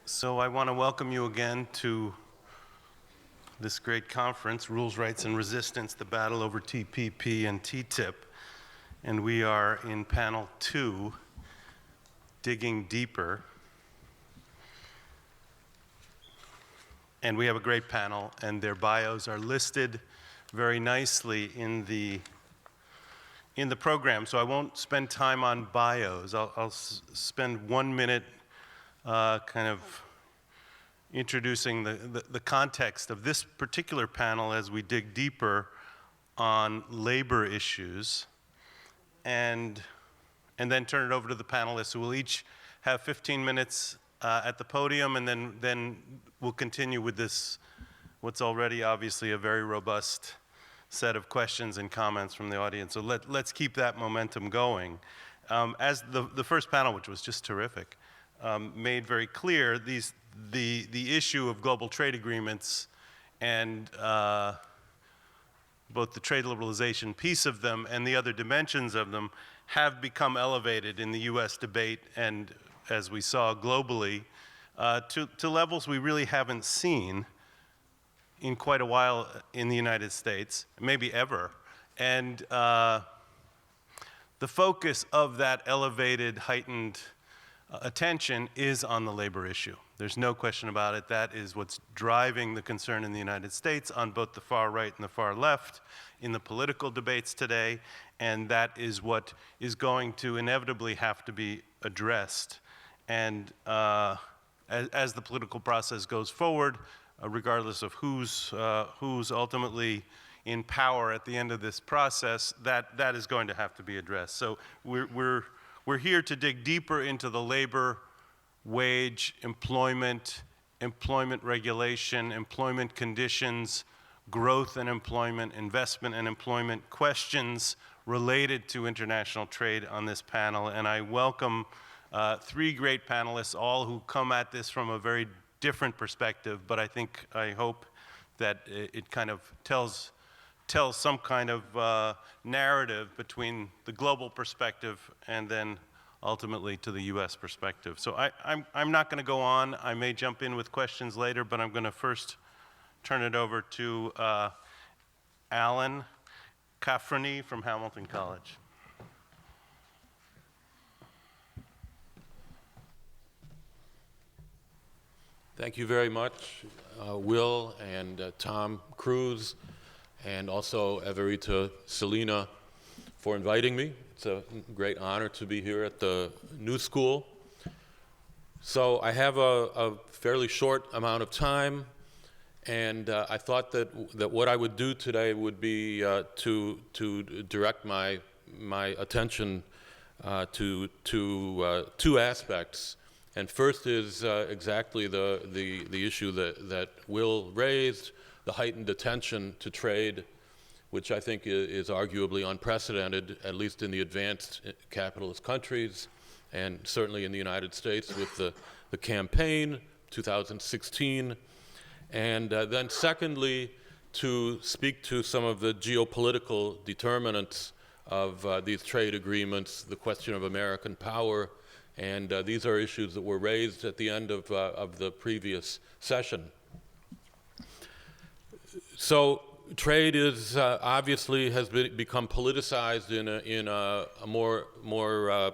So I want to welcome you again to this great conference, Rules, Rights, and Resistance, the Battle over TPP and TTIP. And we are in panel 2, Digging Deeper. And we have a great panel, and their bios are listed very nicely in the program. So I won't spend time on bios. I'll spend 1 minute kind of introducing the context of this particular panel as we dig deeper on labor issues, and then turn it over to the panelists, who will each have 15 minutes at the podium, and then we'll continue with this, what's already obviously a very robust set of questions and comments from the audience. So let's keep that momentum going. As the first panel, which was just terrific, made very clear, the issue of global trade agreements and both the trade liberalization piece of them and the other dimensions of them have become elevated in the US debate, and as we saw globally, to levels we really haven't seen in quite a while in the United States, maybe ever. And the focus of that elevated, heightened attention is on the labor issue. There's no question about it. That is what's driving the concern in the United States on both the far right and the far left in the political debates today, and that is what is going to inevitably have to be addressed. And as the political process goes forward, regardless of who's ultimately in power at the end of this process, that is going to have to be addressed. So we're here to dig deeper into the labor, wage, employment regulation, employment conditions, growth and employment, investment and employment questions related to international trade on this panel. And I welcome 3 great panelists, all who come at this from a very different perspective, but I hope that it kind of tells some kind of narrative between the global perspective and then ultimately to the US perspective. So I'm not going to go on. I may jump in with questions later, but I'm going to first turn it over to Alan Cafrany from Hamilton College. Thank you very much, Will and Tom Cruise, and also Everita Selena, for inviting me. It's a great honor to be here at the New School. So I have a fairly short amount of time, and I thought that what I would do today would be to direct my attention to 2 aspects. And first is exactly the issue that Will raised, the heightened attention to trade, which I think is arguably unprecedented, at least in the advanced capitalist countries, and certainly in the United States with the campaign, 2016. And then secondly, to speak to some of the geopolitical determinants of these trade agreements, the question of American power, and these are issues that were raised at the end of the previous session. So trade is obviously has become politicized in a more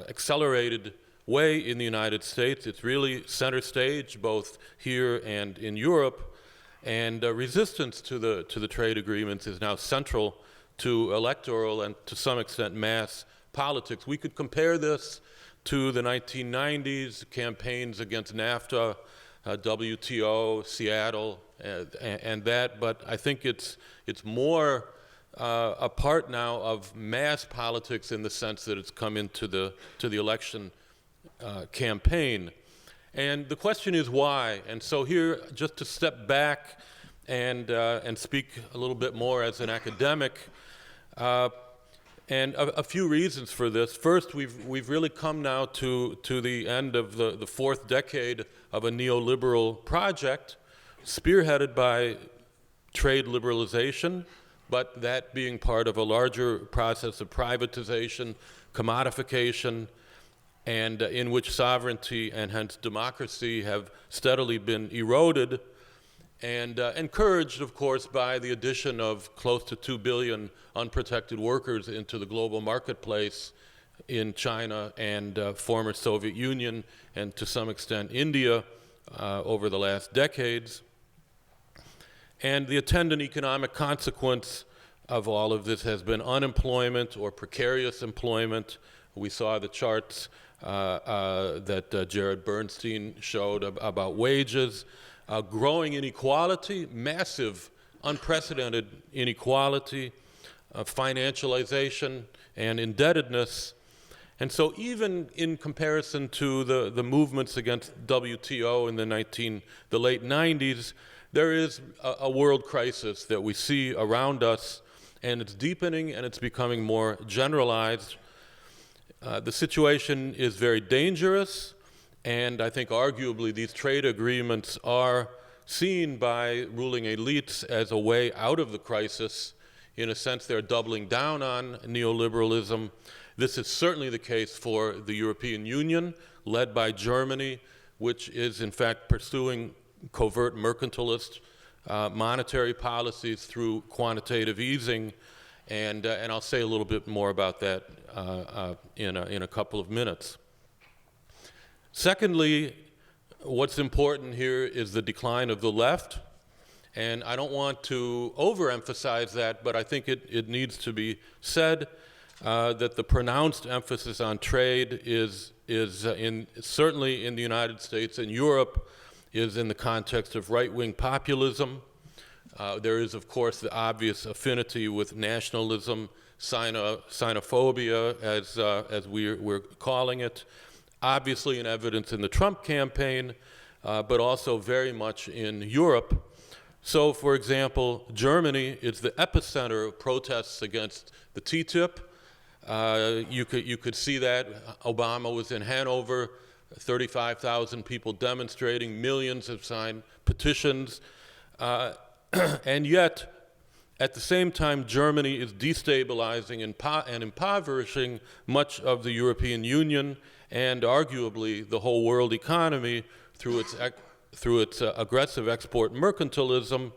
accelerated way in the United States. It's really center stage, both here and in Europe, and resistance to the trade agreements is now central to electoral and to some extent mass politics. We could compare this to the 1990s campaigns against NAFTA, WTO, Seattle, and that, but I think it's more a part now of mass politics in the sense that it's come into the election campaign. And the question is why? And so here, just to step back and speak a little bit more as an academic, and a few reasons for this. First, we've really come now to the end of the 4th decade of a neoliberal project spearheaded by trade liberalization, but that being part of a larger process of privatization, commodification, and in which sovereignty and hence democracy have steadily been eroded and encouraged, of course, by the addition of close to 2 billion unprotected workers into the global marketplace in China and former Soviet Union and to some extent India over the last decades. And the attendant economic consequence of all of this has been unemployment or precarious employment. We saw the charts that Jared Bernstein showed about wages, growing inequality, massive, unprecedented inequality, financialization, and indebtedness. And so even in comparison to the movements against WTO in the late 90s, there is a world crisis that we see around us, and it's deepening and it's becoming more generalized. The situation is very dangerous, and I think arguably these trade agreements are seen by ruling elites as a way out of the crisis. In a sense, they're doubling down on neoliberalism. This is certainly the case for the European Union, led by Germany, which is in fact pursuing covert mercantilist monetary policies through quantitative easing, and I'll say a little bit more about that in a couple of minutes. Secondly, what's important here is the decline of the left, and I don't want to overemphasize that, but I think it needs to be said that the pronounced emphasis on trade is certainly in the United States and Europe is in the context of right-wing populism. There is, of course, the obvious affinity with nationalism, xenophobia, as we're calling it, obviously in evidence in the Trump campaign, but also very much in Europe. So, for example, Germany is the epicenter of protests against the TTIP. You could see that. Obama was in Hanover, 35,000 people demonstrating, millions have signed petitions, and yet, at the same time, Germany is destabilizing and impoverishing much of the European Union and arguably the whole world economy through its aggressive export mercantilism.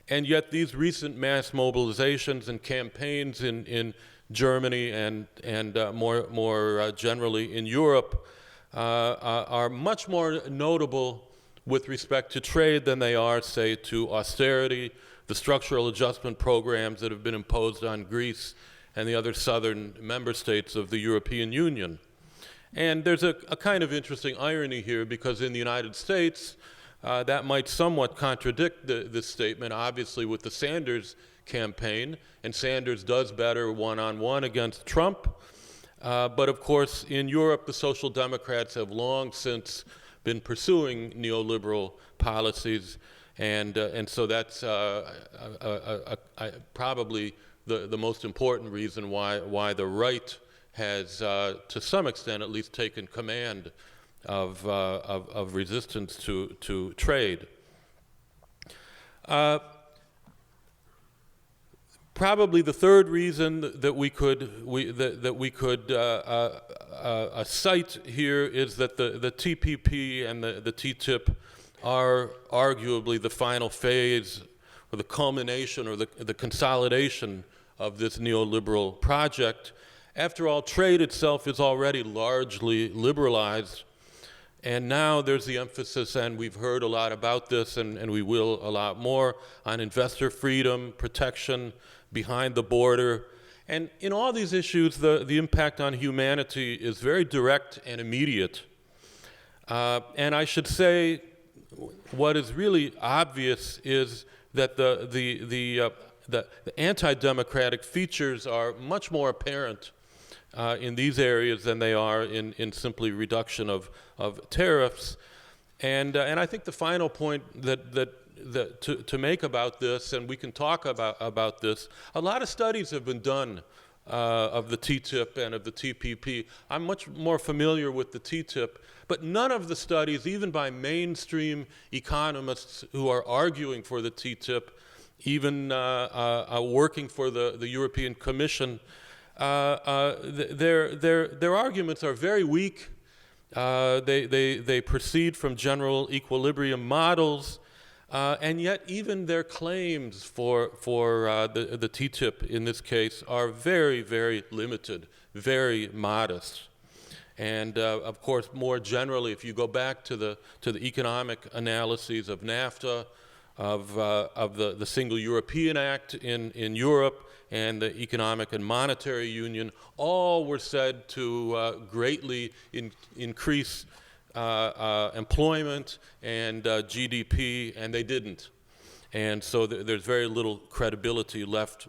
And yet these recent mass mobilizations and campaigns in Germany and more generally in Europe are much more notable with respect to trade than they are, say, to austerity, the structural adjustment programs that have been imposed on Greece and the other southern member states of the European Union. And there's a kind of interesting irony here, because in the United States, that might somewhat contradict this statement, obviously, with the Sanders campaign, and Sanders does better one-on-one against Trump. But of course, in Europe, the Social Democrats have long since been pursuing neoliberal policies, and so that's probably the most important reason why the right has, to some extent at least, taken command of resistance to trade. Probably the third reason that we could cite here is that the TPP and the TTIP are arguably the final phase, or the culmination, or the consolidation of this neoliberal project. After all, trade itself is already largely liberalized, and now there's the emphasis, and we've heard a lot about this, and we will a lot more, on investor freedom, protection behind the border. And in all these issues, the impact on humanity is very direct and immediate. And I should say, what is really obvious is that the anti-democratic features are much more apparent in these areas than they are in simply reduction of tariffs. And I think the final point to make about this, and we can talk about this, a lot of studies have been done of the TTIP and of the TPP. I'm much more familiar with the TTIP, but none of the studies, even by mainstream economists who are arguing for the TTIP, even working for the European Commission, their arguments are very weak They proceed from general equilibrium models, and yet even their claims for the TTIP in this case are very, very limited, very modest. And of course, more generally, if you go back to the economic analyses of NAFTA, of the Single European Act in Europe, and the Economic and Monetary Union, all were said to greatly increase employment and GDP, and they didn't. And so there's very little credibility left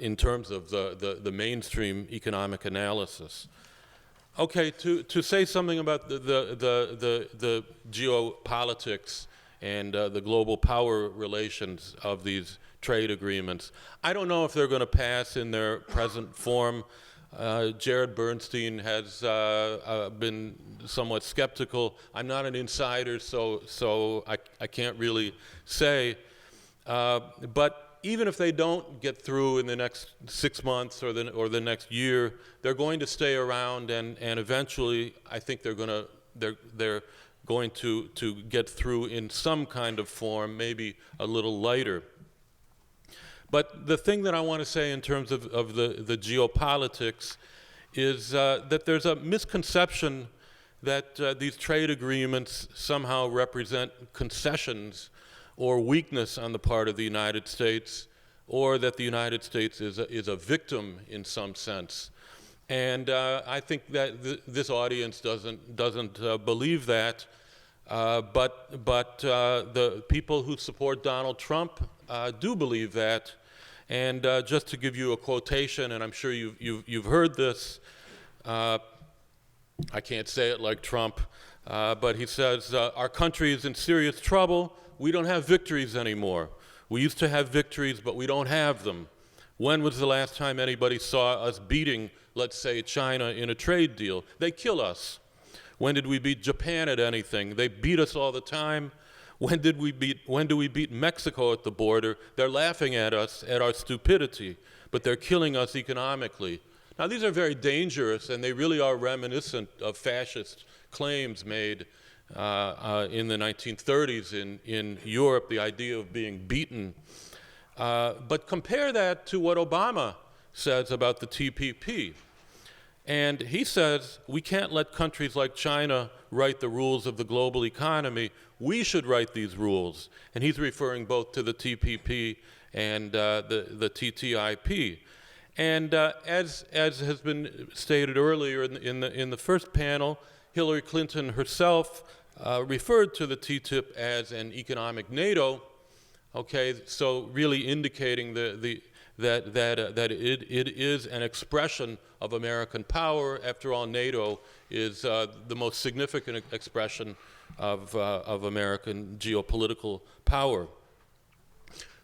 in terms of the mainstream economic analysis. Okay, to say something about the geopolitics and the global power relations of these trade agreements, I don't know if they're going to pass in their present form. Jared Bernstein has been somewhat skeptical. I'm not an insider, so I can't really say. But even if they don't get through in the next 6 months or the next year, they're going to stay around, and eventually I think they're going to get through in some kind of form, maybe a little lighter. But the thing that I want to say in terms of the geopolitics is that there's a misconception that these trade agreements somehow represent concessions or weakness on the part of the United States, or that the United States is a victim in some sense. And I think that this audience doesn't believe that, but the people who support Donald Trump do believe that. And just to give you a quotation, and I'm sure you've heard this, I can't say it like Trump, but he says, "Our country is in serious trouble. We don't have victories anymore. We used to have victories, but we don't have them. When was the last time anybody saw us beating, let's say, China in a trade deal? They kill us. When did we beat Japan at anything? They beat us all the time. When do we beat Mexico at the border? They're laughing at us, at our stupidity, but they're killing us economically." Now, these are very dangerous, and they really are reminiscent of fascist claims made in the 1930s in Europe, the idea of being beaten. But compare that to what Obama says about the TPP. And he says, we can't let countries like China write the rules of the global economy. We should write these rules. And he's referring both to the TPP and the TTIP. And as has been stated earlier in the first panel, Hillary Clinton herself referred to the TTIP as an economic NATO. Okay, so really indicating that it is an expression of American power. After all, NATO is the most significant expression of American geopolitical power.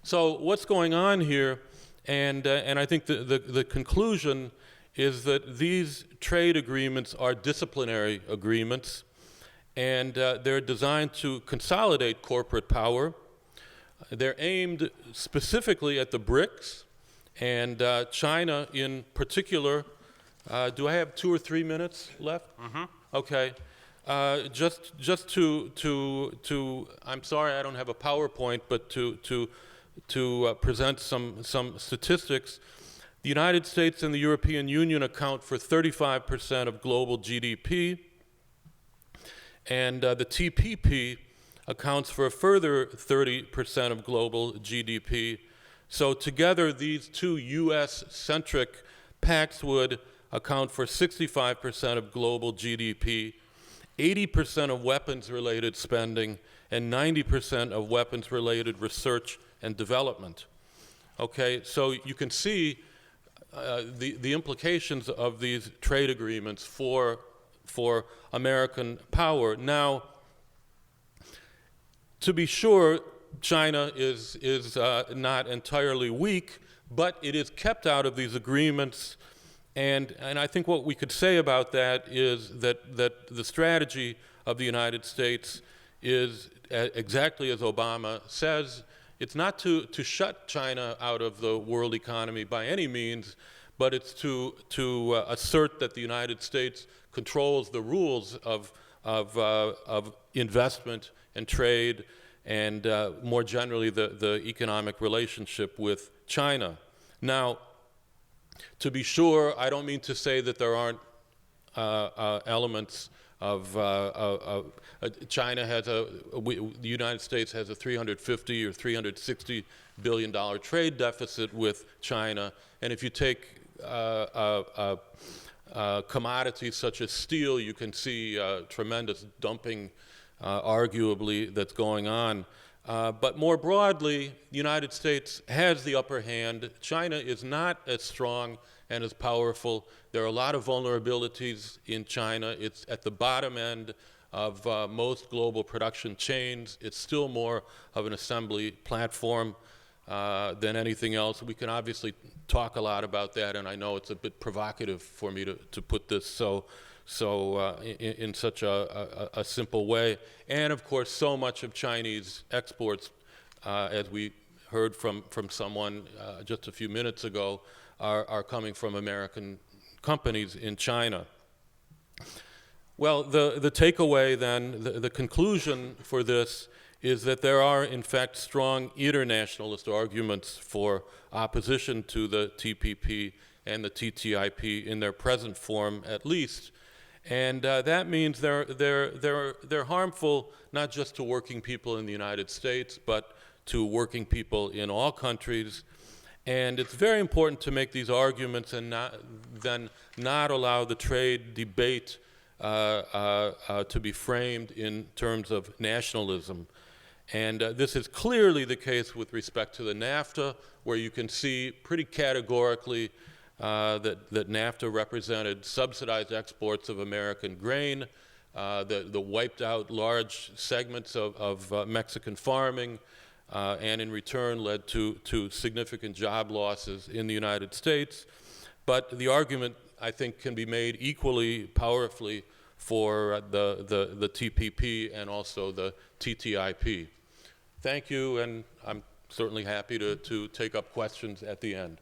So what's going on here? And I think the conclusion is that these trade agreements are disciplinary agreements, and they're designed to consolidate corporate power. They're aimed specifically at the BRICS, and China in particular. Do I have 2 or 3 minutes left? Mm-hmm. Okay. Just to I'm sorry I don't have a PowerPoint, but to present some statistics. The United States and the European Union account for 35% of global GDP, and the TPP accounts for a further 30% of global GDP. So together, these two U.S.-centric pacts would account for 65% of global GDP, 80% of weapons-related spending, and 90% of weapons-related research and development. Okay, so you can see the implications of these trade agreements for American power. Now, to be sure, China is not entirely weak, but it is kept out of these agreements. And I think what we could say about that is that the strategy of the United States is exactly as Obama says. It's not to shut China out of the world economy by any means, but it's to assert that the United States controls the rules of investment and trade and more generally the economic relationship with China. Now, to be sure, I don't mean to say that there aren't elements of China has the United States has a $350 or $360 billion trade deficit with China, and if you take commodities such as steel, you can see tremendous dumping, arguably, that's going on. But more broadly, the United States has the upper hand. China is not as strong and as powerful. There are a lot of vulnerabilities in China. It's at the bottom end of most global production chains. It's still more of an assembly platform than anything else. We can obviously talk a lot about that, and I know it's a bit provocative for me to put this in such a simple way. And of course, so much of Chinese exports, as we heard from someone just a few minutes ago, are coming from American companies in China. Well, the takeaway then, the conclusion for this is that there are, in fact, strong internationalist arguments for opposition to the TPP and the TTIP in their present form, at least. And that means they're harmful not just to working people in the United States, but to working people in all countries. And it's very important to make these arguments and not allow the trade debate to be framed in terms of nationalism. And this is clearly the case with respect to the NAFTA, where you can see pretty categorically that NAFTA represented subsidized exports of American grain, that wiped out large segments of Mexican farming, and in return led to significant job losses in the United States. But the argument, I think, can be made equally powerfully for the TPP and also the TTIP. Thank you, and I'm certainly happy to take up questions at the end.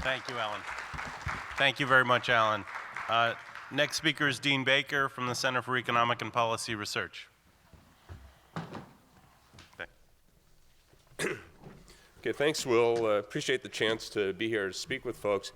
Thank you, Alan. Thank you very much, Alan. Next speaker is Dean Baker from the Center for Economic and Policy Research. Okay, thanks, Will. Appreciate the chance to be here to speak with folks.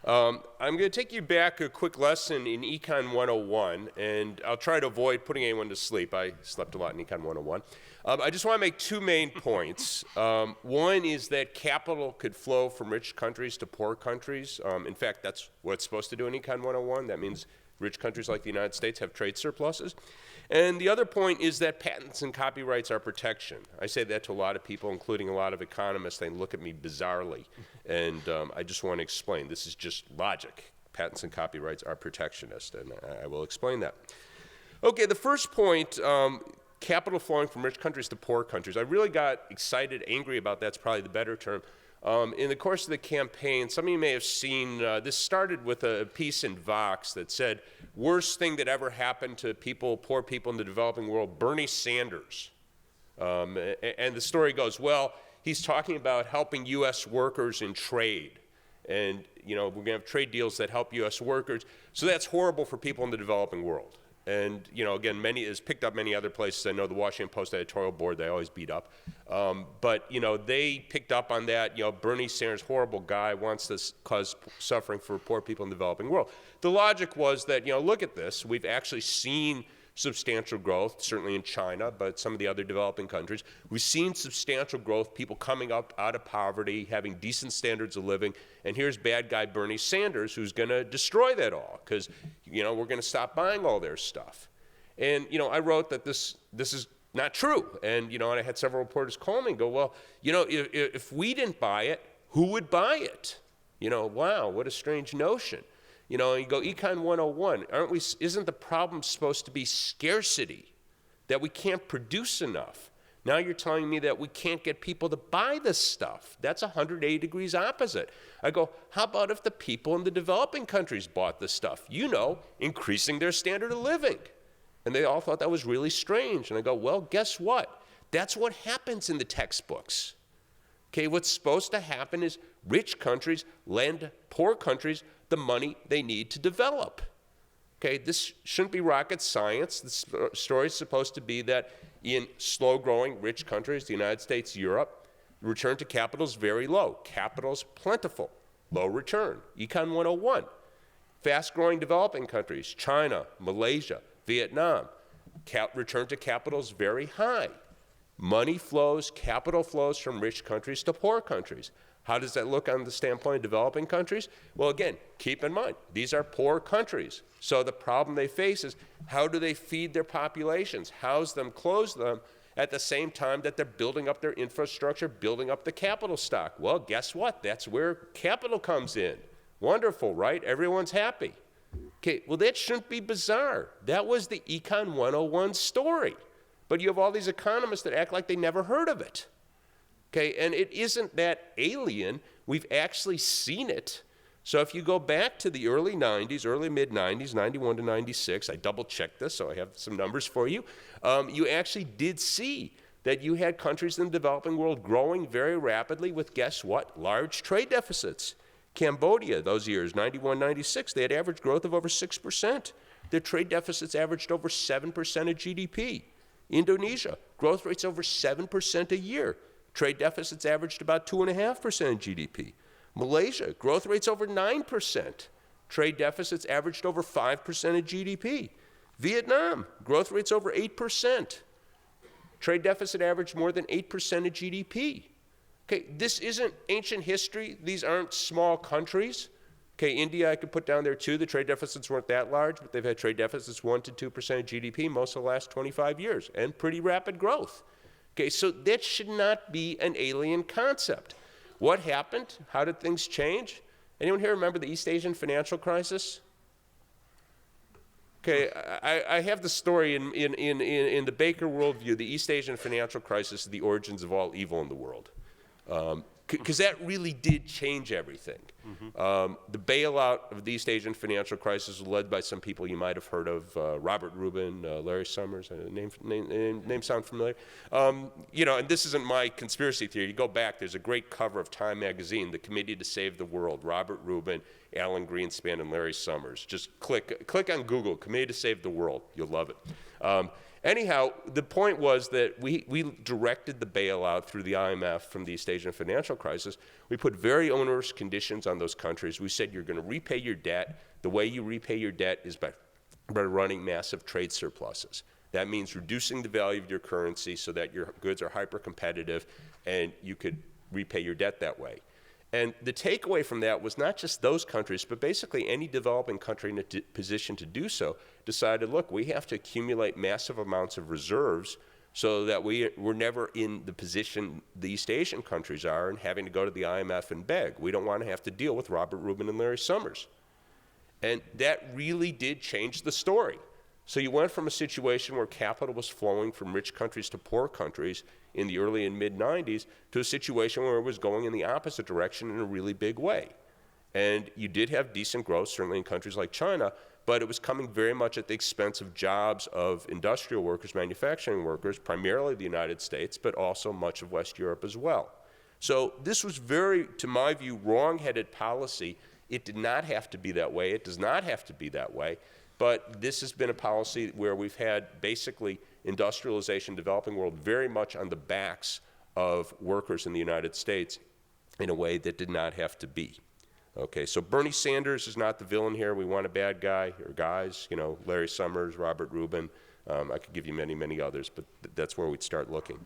I'm going to take you back a quick lesson in Econ 101, and I'll try to avoid putting anyone to sleep. I slept a lot in Econ 101. I just want to make two main points. One is that capital could flow from rich countries to poor countries. In fact, that's what it's supposed to do in Econ 101. That means rich countries like the United States have trade surpluses. And the other point is that patents and copyrights are protection. I say that to a lot of people, including a lot of economists. They look at me bizarrely. And I just want to explain. This is just logic. Patents and copyrights are protectionist, and I will explain that. Okay, the first point, capital flowing from rich countries to poor countries. I really got excited, angry about that's probably the better term. In the course of the campaign, some of you may have seen, this started with a piece in Vox that said, worst thing that ever happened to people, poor people in the developing world, Bernie Sanders. And the story goes, well, he's talking about helping U.S. workers in trade. And, you know, we're going to have trade deals that help U.S. workers. So that's horrible for people in the developing world. And, you know, again, it's picked up many other places. I know the Washington Post editorial board, they always beat up. But, you know, they picked up on that. You know, Bernie Sanders, horrible guy, wants to cause suffering for poor people in the developing world. The logic was that, you know, look at this. We've actually seen substantial growth, certainly in China, but some of the other developing countries. We've seen substantial growth, people coming up out of poverty, having decent standards of living, and here's bad guy Bernie Sanders who's going to destroy that all because, you know, we're going to stop buying all their stuff. And, you know, I wrote that this is not true, and, you know, and I had several reporters call me and go, well, you know, if we didn't buy it, who would buy it? You know, wow, what a strange notion. You know, you go, Econ 101, isn't the problem supposed to be scarcity, that we can't produce enough? Now you're telling me that we can't get people to buy this stuff. That's 180 degrees opposite. I go, how about if the people in the developing countries bought this stuff? You know, increasing their standard of living. And they all thought that was really strange. And I go, well, guess what? That's what happens in the textbooks. Okay, what's supposed to happen is rich countries lend poor countries the money they need to develop. Okay, this shouldn't be rocket science. The story is supposed to be that in slow-growing rich countries, the United States, Europe, return to capital is very low. Capital's plentiful, low return. Econ 101. Fast-growing developing countries, China, Malaysia, Vietnam, return to capital is very high. Money flows, capital flows from rich countries to poor countries. How does that look on the standpoint of developing countries? Well, again, keep in mind, these are poor countries. So the problem they face is how do they feed their populations, house them, clothe them, at the same time that they're building up their infrastructure, building up the capital stock? Well, guess what? That's where capital comes in. Wonderful, right? Everyone's happy. Okay, well, that shouldn't be bizarre. That was the Econ 101 story. But you have all these economists that act like they never heard of it. Okay, and it isn't that alien. We've actually seen it. So if you go back to the early 90s, early mid-90s, 91 to 96, I double-checked this, so I have some numbers for you. You actually did see that you had countries in the developing world growing very rapidly with, guess what, large trade deficits. Cambodia, those years, 91, 96, they had average growth of over 6%. Their trade deficits averaged over 7% of GDP. Indonesia, growth rates over 7% a year. Trade deficits averaged about 2.5% of GDP. Malaysia, growth rates over 9%. Trade deficits averaged over 5% of GDP. Vietnam, growth rates over 8%. Trade deficit averaged more than 8% of GDP. Okay, this isn't ancient history. These aren't small countries. Okay, India I could put down there too. The trade deficits weren't that large, but they've had trade deficits 1 to 2% of GDP most of the last 25 years, and pretty rapid growth. Okay, so that should not be an alien concept. What happened? How did things change? Anyone here remember the East Asian financial crisis? Okay, I have the story in the Baker worldview. The East Asian financial crisis is the origins of all evil in the world. Because that really did change everything. The bailout of the East Asian financial crisis was led by some people you might have heard of, Robert Rubin, Larry Summers, name sound familiar? You know, and this isn't my conspiracy theory. You go back, there's a great cover of Time magazine, The Committee to Save the World, Robert Rubin, Alan Greenspan, and Larry Summers. Just click on Google, Committee to Save the World. You'll love it. Anyhow, the point was that we directed the bailout through the IMF from the East Asian financial crisis. We put very onerous conditions on those countries. We said you're going to repay your debt. The way you repay your debt is by running massive trade surpluses. That means reducing the value of your currency so that your goods are hyper competitive and you could repay your debt that way. And the takeaway from that was not just those countries, but basically any developing country in a position to do so decided, look, we have to accumulate massive amounts of reserves so that we're never in the position the East Asian countries are and having to go to the IMF and beg. We don't want to have to deal with Robert Rubin and Larry Summers. And that really did change the story. So you went from a situation where capital was flowing from rich countries to poor countries in the early and mid-90s to a situation where it was going in the opposite direction in a really big way. And you did have decent growth, certainly in countries like China, but it was coming very much at the expense of jobs of industrial workers, manufacturing workers, primarily the United States, but also much of West Europe as well. So this was very, to my view, wrong-headed policy. It did not have to be that way. It does not have to be that way. But this has been a policy where we've had basically industrialization, developing world, very much on the backs of workers in the United States in a way that did not have to be. Okay, so Bernie Sanders is not the villain here. We want a bad guy or guys, you know, Larry Summers, Robert Rubin. I could give you many, many others, but that's where we'd start looking.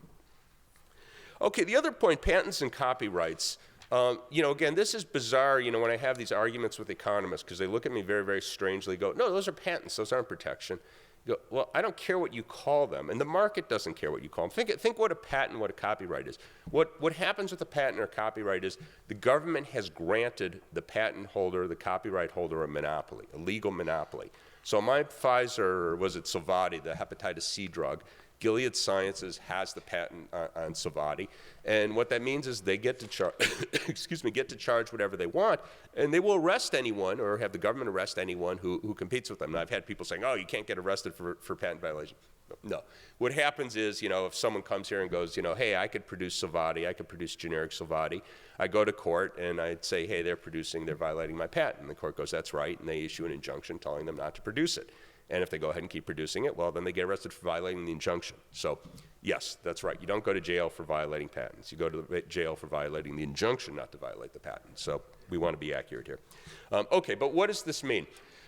Okay, the other point, patents and copyrights. You know, again, this is bizarre, you know, when I have these arguments with economists, because they look at me very, very strangely, go, no, those are patents, those aren't protection. You go, well, I don't care what you call them, and the market doesn't care what you call them. Think what a patent, what a copyright is. What happens with a patent or copyright is the government has granted the patent holder, the copyright holder, a monopoly, a legal monopoly. So my Pfizer, or was it Sovaldi, the hepatitis C drug, Gilead Sciences has the patent on Sovaldi, and what that means is they get to charge, get to charge whatever they want, and they will arrest anyone or have the government arrest anyone who competes with them. And I've had people saying, "Oh, you can't get arrested for patent violation." No. What happens is, if someone comes here and goes, "Hey, I could produce Sovaldi, I could produce generic Sovaldi," I go to court and I'd say, "Hey, they're violating my patent." And the court goes, "That's right," and they issue an injunction telling them not to produce it. And if they go ahead and keep producing it, well, then they get arrested for violating the injunction. So, yes, that's right. You don't go to jail for violating patents. You go to jail for violating the injunction not to violate the patent. So we want to be accurate here. Okay, but what does this mean?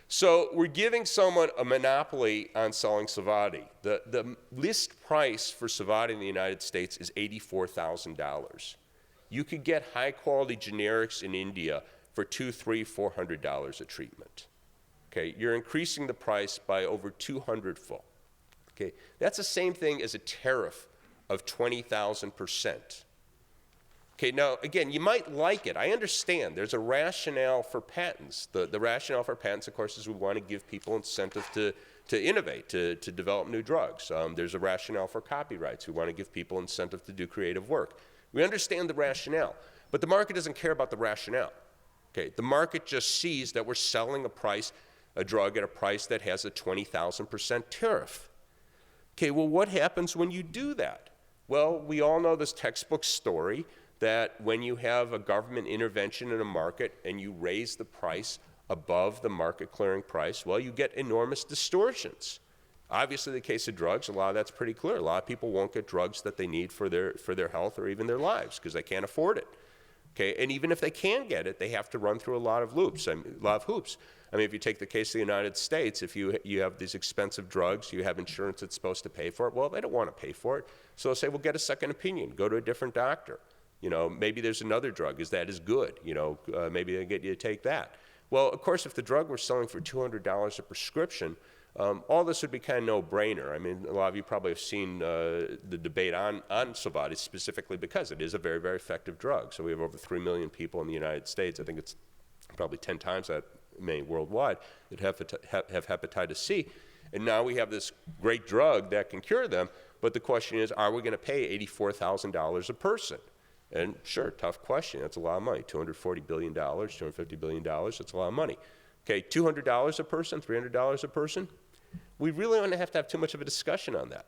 So we're giving someone a monopoly on selling Sovaldi. The list price for Sovaldi in the United States is $84,000. You could get high-quality generics in India for $200, $300, $400 a treatment. Okay, you're increasing the price by over 200-fold. Okay, that's the same thing as a tariff of 20,000%. Okay, now again, you might like it. I understand. There's a rationale for patents. The rationale for patents, of course, is we want to give people incentive to innovate, to develop new drugs. There's a rationale for copyrights. We want to give people incentive to do creative work. We understand the rationale, but the market doesn't care about the rationale. Okay, the market just sees that we're selling a drug at a price that has a 20,000% tariff. Okay, well, what happens when you do that? Well, we all know this textbook story that when you have a government intervention in a market and you raise the price above the market clearing price, well, you get enormous distortions. Obviously, in the case of drugs, a lot of that's pretty clear. A lot of people won't get drugs that they need for their health or even their lives because they can't afford it. Okay, and even if they can get it, they have to run through a lot of hoops. I mean, if you take the case of the United States, if you have these expensive drugs, you have insurance that's supposed to pay for it, well, they don't want to pay for it. So they'll say, well, get a second opinion, go to a different doctor. Maybe there's another drug, is that as good? Maybe they get you to take that. Well, of course, if the drug we're selling for $200 a prescription, all this would be kind of no-brainer. I mean, a lot of you probably have seen the debate on Sovaldi specifically because it is a very, very effective drug. So we have over 3 million people in the United States. I think it's probably 10 times that many worldwide that have hepatitis C. And now we have this great drug that can cure them. But the question is, are we going to pay $84,000 a person? And sure, tough question. That's a lot of money. $240 billion, $250 billion, that's a lot of money. Okay, $200 a person, $300 a person? We really don't have to have too much of a discussion on that.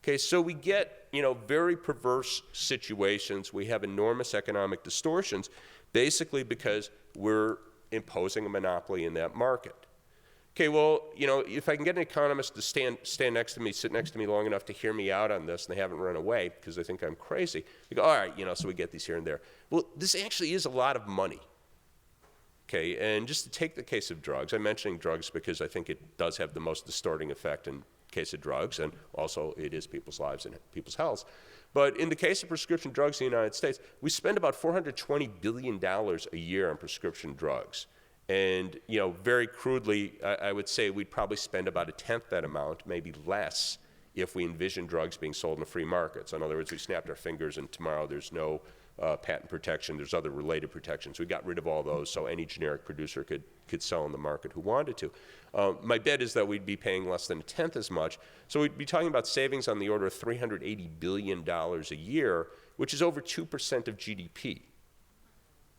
Okay, so we get, very perverse situations. We have enormous economic distortions, basically because we're imposing a monopoly in that market. Okay, well, if I can get an economist to stand next to me, sit next to me long enough to hear me out on this, and they haven't run away because they think I'm crazy, we go, all right, so we get these here and there. Well, this actually is a lot of money. Okay, and just to take the case of drugs, I'm mentioning drugs because I think it does have the most distorting effect in case of drugs, and also it is people's lives and people's health. But in the case of prescription drugs in the United States, we spend about $420 billion a year on prescription drugs. And, very crudely, I would say we'd probably spend about a tenth that amount, maybe less, if we envision drugs being sold in a free market. So in other words, we snapped our fingers and tomorrow there's no patent protection, there's other related protections. We got rid of all those so any generic producer could sell in the market who wanted to. My bet is that we'd be paying less than a tenth as much. So we'd be talking about savings on the order of $380 billion a year, which is over 2% of GDP.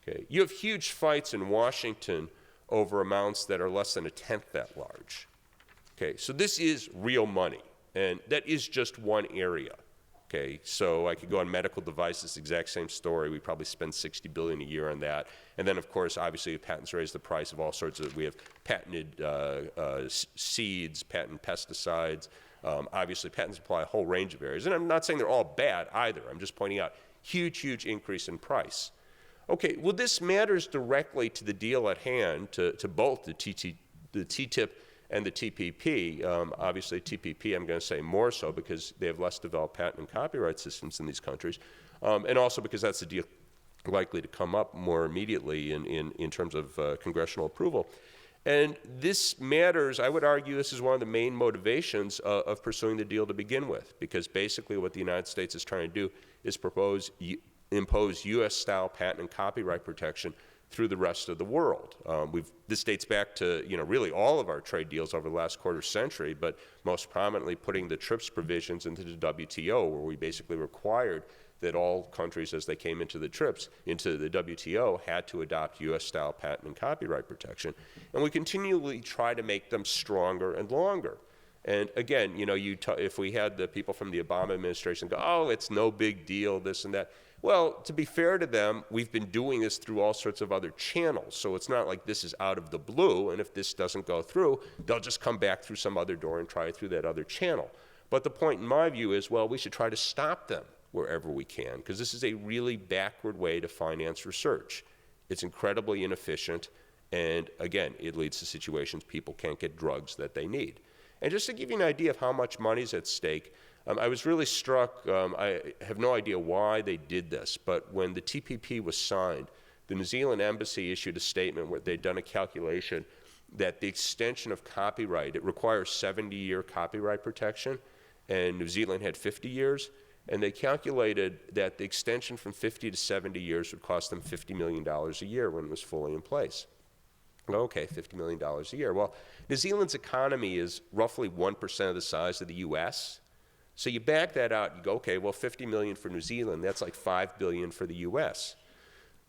Okay. You have huge fights in Washington over amounts that are less than a tenth that large. Okay, so this is real money, and that is just one area. Okay, so I could go on medical devices, exact same story. We probably spend $60 billion a year on that. And then, of course, obviously, patents raise the price of all sorts of, we have patented seeds, patent pesticides. Obviously, patents apply a whole range of areas. And I'm not saying they're all bad either. I'm just pointing out huge, huge increase in price. Okay, well, this matters directly to the deal at hand, to both the TTIP and the TPP. Obviously, TPP, I'm going to say more so because they have less developed patent and copyright systems in these countries, and also because that's a deal likely to come up more immediately in terms of congressional approval. And this matters, I would argue this is one of the main motivations of pursuing the deal to begin with, because basically what the United States is trying to do is impose U.S.-style patent and copyright protection through the rest of the world. This dates back to really all of our trade deals over the last quarter century, but most prominently putting the TRIPS provisions into the WTO, where we basically required that all countries, as they came into the TRIPS, into the WTO, had to adopt US-style patent and copyright protection. And we continually try to make them stronger and longer. And again, if we had the people from the Obama administration go, oh, it's no big deal, this and that. Well, to be fair to them, we've been doing this through all sorts of other channels. So it's not like this is out of the blue, and if this doesn't go through, they'll just come back through some other door and try it through that other channel. But the point in my view is, well, we should try to stop them wherever we can, because this is a really backward way to finance research. It's incredibly inefficient, and again, it leads to situations people can't get drugs that they need. And just to give you an idea of how much money is at stake, I was really struck, I have no idea why they did this, but when the TPP was signed, the New Zealand embassy issued a statement where they'd done a calculation that the extension of copyright, it requires 70-year copyright protection, and New Zealand had 50 years, and they calculated that the extension from 50 to 70 years would cost them $50 million a year when it was fully in place. Okay, $50 million a year. Well, New Zealand's economy is roughly 1% of the size of the US. So you back that out, you go, okay, well, 50 million for New Zealand, that's like 5 billion for the US.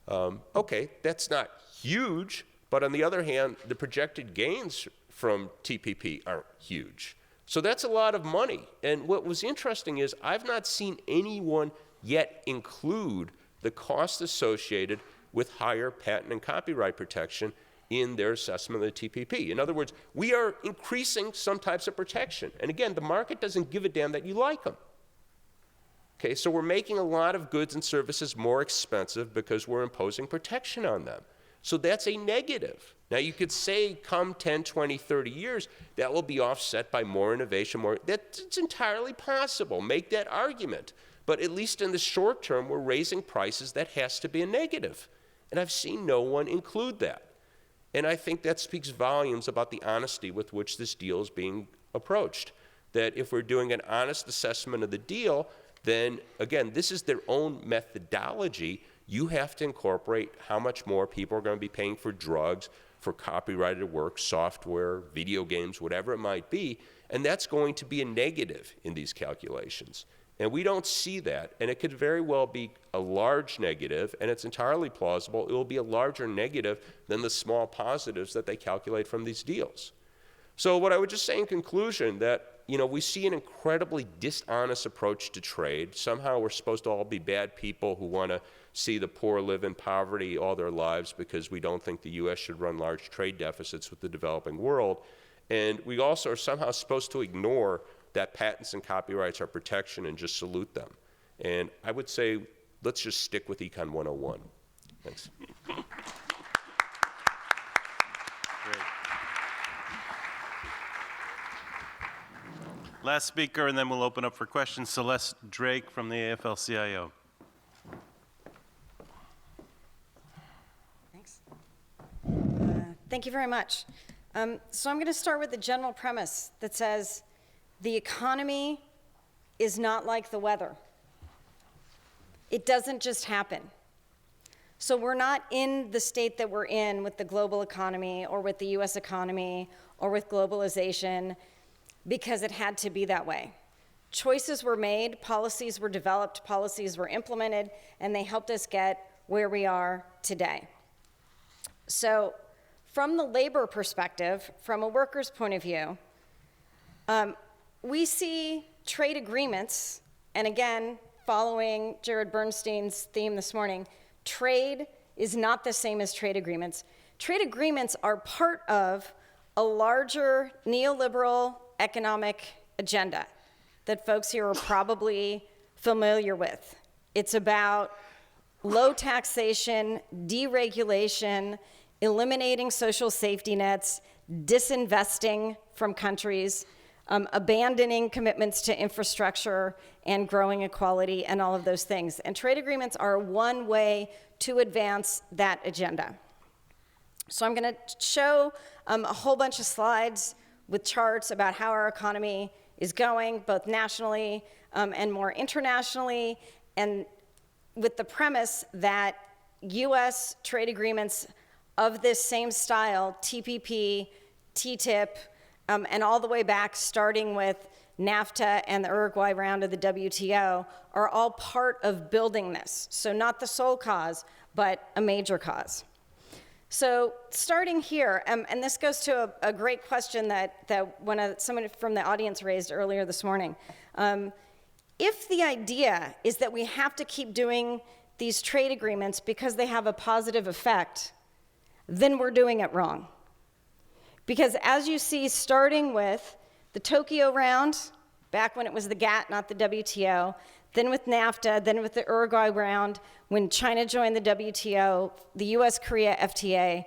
Okay, that's not huge, but on the other hand, the projected gains from TPP aren't huge. So that's a lot of money. And what was interesting is I've not seen anyone yet include the cost associated with higher patent and copyright protection in their assessment of the TPP. In other words, we are increasing some types of protection. And again, the market doesn't give a damn that you like them. Okay, so we're making a lot of goods and services more expensive because we're imposing protection on them. So that's a negative. Now you could say come 10, 20, 30 years, that will be offset by more innovation, it's entirely possible. Make that argument. But at least in the short term, we're raising prices. That has to be a negative. And I've seen no one include that. And I think that speaks volumes about the honesty with which this deal is being approached. That if we're doing an honest assessment of the deal, then again, this is their own methodology. You have to incorporate how much more people are going to be paying for drugs, for copyrighted work, software, video games, whatever it might be, and that's going to be a negative in these calculations. And we don't see that, and it could very well be a large negative, and it's entirely plausible it will be a larger negative than the small positives that they calculate from these deals. So what I would just say in conclusion, that we see an incredibly dishonest approach to trade. Somehow we're supposed to all be bad people who want to see the poor live in poverty all their lives because we don't think the U.S. should run large trade deficits with the developing world. And we also are somehow supposed to ignore that patents and copyrights are protection and just salute them. And I would say, let's just stick with Econ 101. Thanks. Great. Last speaker, and then we'll open up for questions. Celeste Drake from the AFL-CIO. Thanks. Thank you very much. So I'm going to start with the general premise that says the economy is not like the weather. It doesn't just happen. So we're not in the state that we're in with the global economy or with the US economy or with globalization because it had to be that way. Choices were made, policies were developed, policies were implemented, and they helped us get where we are today. So from the labor perspective, from a worker's point of view, we see trade agreements, and again, following Jared Bernstein's theme this morning, trade is not the same as trade agreements. Trade agreements are part of a larger neoliberal economic agenda that folks here are probably familiar with. It's about low taxation, deregulation, eliminating social safety nets, disinvesting from countries, abandoning commitments to infrastructure and growing equality and all of those things. And trade agreements are one way to advance that agenda. So I'm going to show a whole bunch of slides with charts about how our economy is going, both nationally and more internationally, and with the premise that US trade agreements of this same style, TPP, TTIP, and all the way back, starting with NAFTA and the Uruguay round of the WTO, are all part of building this. So not the sole cause, but a major cause. So starting here, and this goes to a great question that someone from the audience raised earlier this morning. If the idea is that we have to keep doing these trade agreements because they have a positive effect, then we're doing it wrong. Because as you see, starting with the Tokyo round, back when it was the GATT, not the WTO, then with NAFTA, then with the Uruguay round, when China joined the WTO, the US-Korea FTA,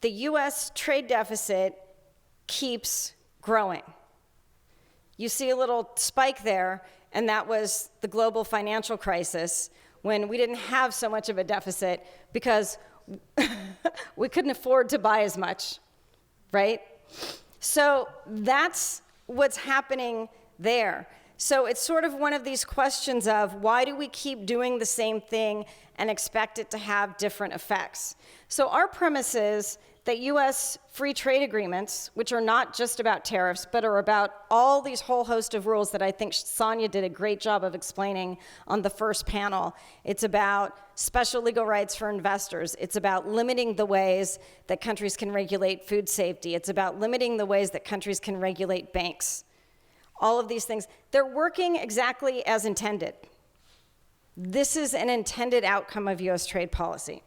the US trade deficit keeps growing. You see a little spike there, and that was the global financial crisis, when we didn't have so much of a deficit because we couldn't afford to buy as much, right? So that's what's happening there. So it's sort of one of these questions of why do we keep doing the same thing and expect it to have different effects? So our premise is that US free trade agreements, which are not just about tariffs, but are about all these whole host of rules that I think Sonia did a great job of explaining on the first panel. It's about special legal rights for investors. It's about limiting the ways that countries can regulate food safety. It's about limiting the ways that countries can regulate banks. All of these things, they're working exactly as intended. This is an intended outcome of US trade policy.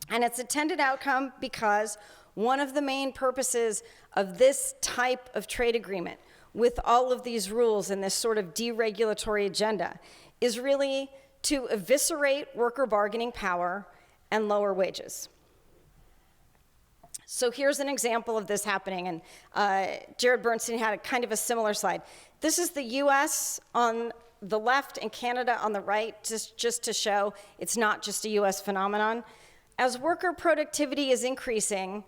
And it's intended outcome because one of the main purposes of this type of trade agreement with all of these rules and this sort of deregulatory agenda is really to eviscerate worker bargaining power and lower wages. So here's an example of this happening, and Jared Bernstein had a kind of a similar slide. This is the US on the left and Canada on the right, just to show it's not just a US phenomenon. As worker productivity is increasing,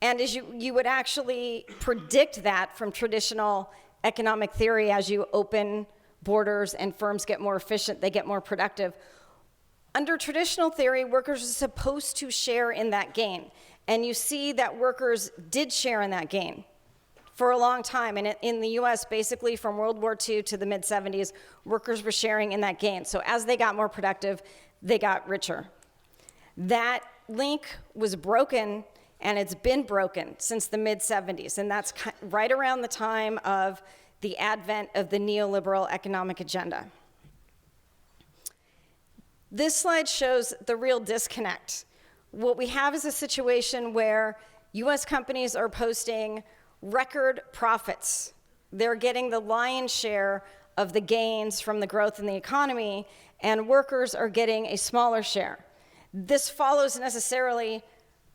and as you would actually predict that from traditional economic theory, as you open borders and firms get more efficient, they get more productive. Under traditional theory, workers are supposed to share in that gain. And you see that workers did share in that gain for a long time. And in the US, basically from World War II to the mid-70s, workers were sharing in that gain. So as they got more productive, they got richer. That link was broken, and it's been broken since the mid-70s. And that's right around the time of the advent of the neoliberal economic agenda. This slide shows the real disconnect. What we have is a situation where US companies are posting record profits. They're getting the lion's share of the gains from the growth in the economy, and workers are getting a smaller share. This follows necessarily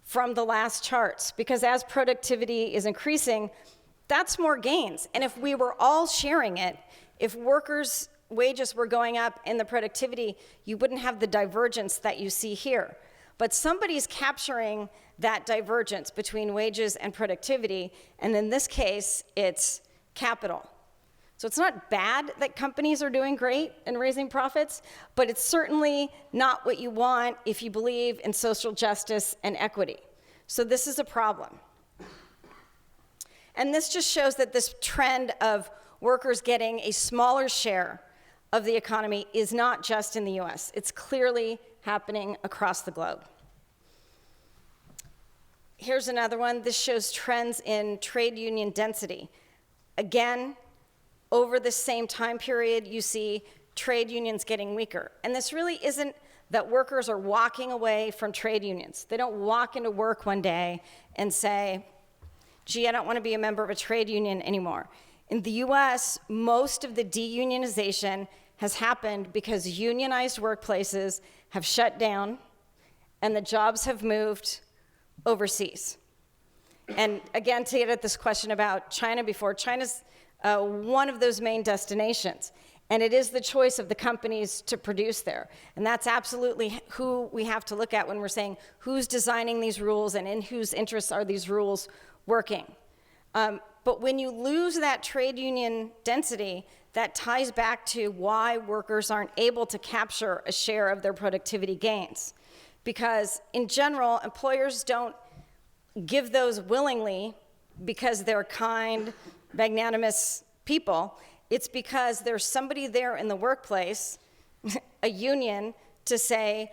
from the last charts, because as productivity is increasing, that's more gains. And if we were all sharing it, if workers' wages were going up in the productivity, you wouldn't have the divergence that you see here. But somebody's capturing that divergence between wages and productivity, and in this case, it's capital. So it's not bad that companies are doing great and raising profits, but it's certainly not what you want if you believe in social justice and equity. So this is a problem. And this just shows that this trend of workers getting a smaller share of the economy is not just in the US. It's clearly happening across the globe. Here's another one. This shows trends in trade union density. Again, over the same time period, you see trade unions getting weaker. And this really isn't that workers are walking away from trade unions. They don't walk into work one day and say, gee, I don't want to be a member of a trade union anymore. In the US, most of the deunionization has happened because unionized workplaces have shut down and the jobs have moved overseas. And again, to get at this question about China before, China's one of those main destinations. And it is the choice of the companies to produce there. And that's absolutely who we have to look at when we're saying who's designing these rules and in whose interests are these rules working. But when you lose that trade union density, that ties back to why workers aren't able to capture a share of their productivity gains. because in general, employers don't give those willingly because they're kind, magnanimous people. It's because there's somebody there in the workplace, a union, to say,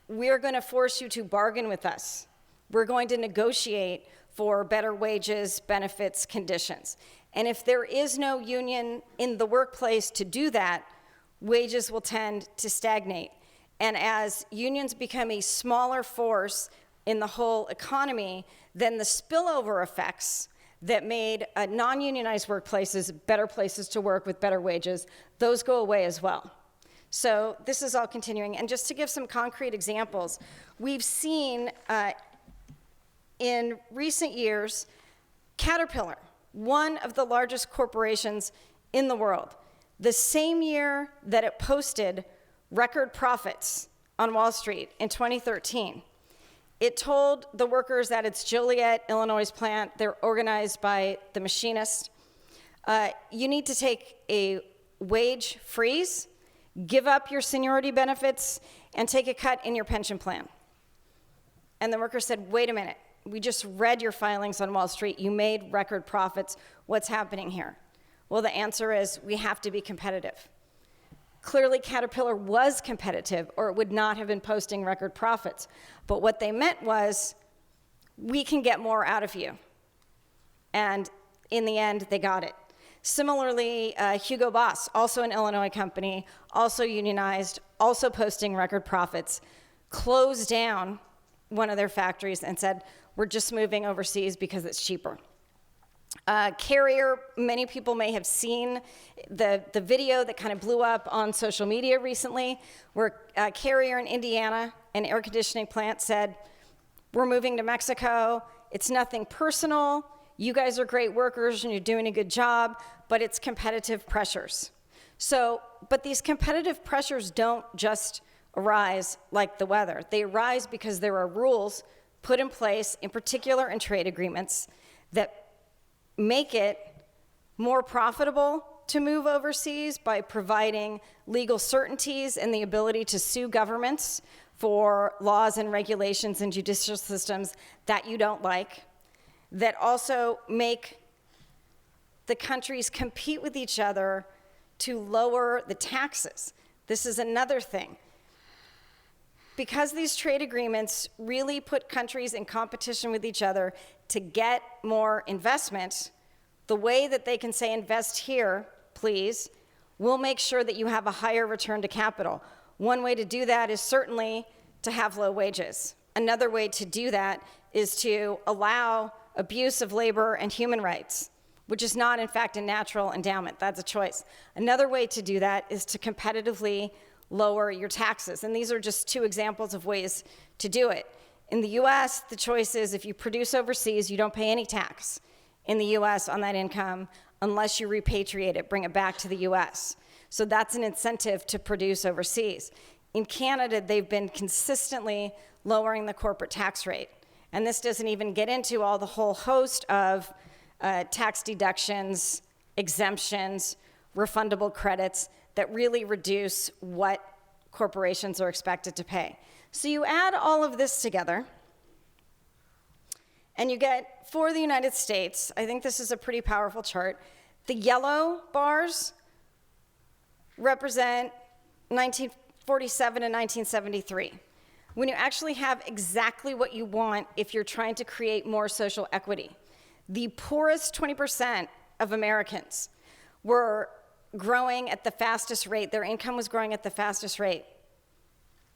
we're going to force you to bargain with us. We're going to negotiate for better wages, benefits, conditions. And if there is no union in the workplace to do that, wages will tend to stagnate. And as unions become a smaller force in the whole economy, then the spillover effects that made non-unionized workplaces better places to work with better wages, those go away as well. So this is all continuing. And just to give some concrete examples, we've seen in recent years, Caterpillar, one of the largest corporations in the world, the same year that it posted record profits on Wall Street in 2013, it told the workers at its Joliet, Illinois plant, they're organized by the machinist, you need to take a wage freeze, give up your seniority benefits, and take a cut in your pension plan. And the worker said, wait a minute, we just read your filings on Wall Street. You made record profits. What's happening here? Well, the answer is we have to be competitive. Clearly, Caterpillar was competitive, or it would not have been posting record profits. But what they meant was, we can get more out of you. And in the end, they got it. Similarly, Hugo Boss, also an Illinois company, also unionized, also posting record profits, closed down one of their factories and said, we're just moving overseas because it's cheaper. Carrier, many people may have seen the video that kind of blew up on social media recently, where Carrier in Indiana, an air conditioning plant, said, we're moving to Mexico. It's nothing personal. You guys are great workers and you're doing a good job, but it's competitive pressures. So, but these competitive pressures don't just arise like the weather. They arise because there are rules put in place, in particular in trade agreements, that make it more profitable to move overseas by providing legal certainties and the ability to sue governments for laws and regulations and judicial systems that you don't like, that also make the countries compete with each other to lower the taxes. This is another thing. Because these trade agreements really put countries in competition with each other to get more investment, the way that they can say, invest here, please, we'll make sure that you have a higher return to capital. One way to do that is certainly to have low wages. Another way to do that is to allow abuse of labor and human rights, which is not, in fact, a natural endowment. That's a choice. Another way to do that is to competitively lower your taxes. And these are just two examples of ways to do it. In the US, the choice is if you produce overseas, you don't pay any tax in the US on that income unless you repatriate it, bring it back to the US. So that's an incentive to produce overseas. In Canada, they've been consistently lowering the corporate tax rate. And this doesn't even get into all the whole host of tax deductions, exemptions, refundable credits that really reduce what corporations are expected to pay. So you add all of this together, and you get, for the United States, I think this is a pretty powerful chart, the yellow bars represent 1947 and 1973, when you actually have exactly what you want if you're trying to create more social equity. The poorest 20% of Americans were growing at the fastest rate. Their income was growing at the fastest rate.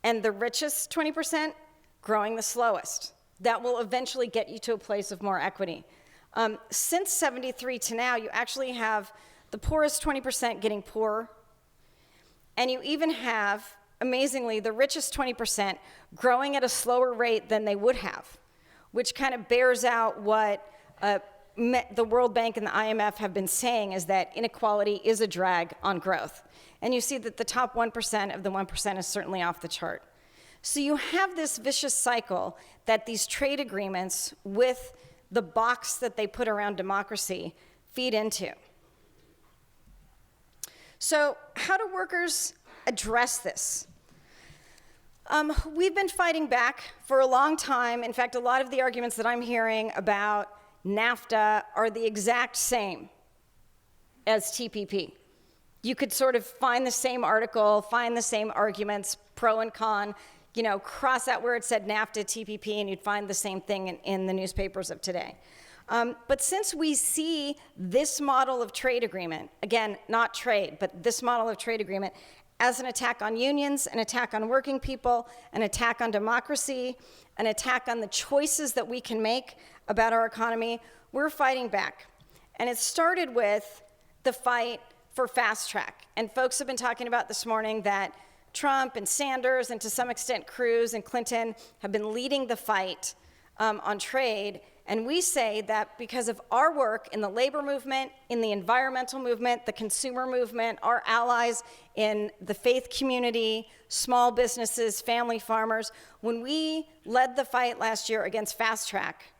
And the richest 20% growing the slowest. That will eventually get you to a place of more equity. Since 73 to now, you actually have the poorest 20% getting poorer. And you even have, amazingly, the richest 20% growing at a slower rate than they would have, which kind of bears out what the World Bank and the IMF have been saying, is that inequality is a drag on growth. And you see that the top 1% of the 1% is certainly off the chart. So you have this vicious cycle that these trade agreements, with the box that they put around democracy, feed into. So how do workers address this? We've been fighting back for a long time. In fact, a lot of the arguments that I'm hearing about NAFTA are the exact same as TPP. You could sort of find the same article, find the same arguments, pro and con, cross out where it said NAFTA, TPP, and you'd find the same thing in the newspapers of today. But since we see this model of trade agreement, again, not trade, but this model of trade agreement as an attack on unions, an attack on working people, an attack on democracy, an attack on the choices that we can make about our economy, we're fighting back. And it started with the fight for fast track. And folks have been talking about this morning that Trump and Sanders, and to some extent Cruz and Clinton, have been leading the fight on trade. And we say that because of our work in the labor movement, in the environmental movement, the consumer movement, our allies in the faith community, small businesses, family farmers, when we led the fight last year against fast track,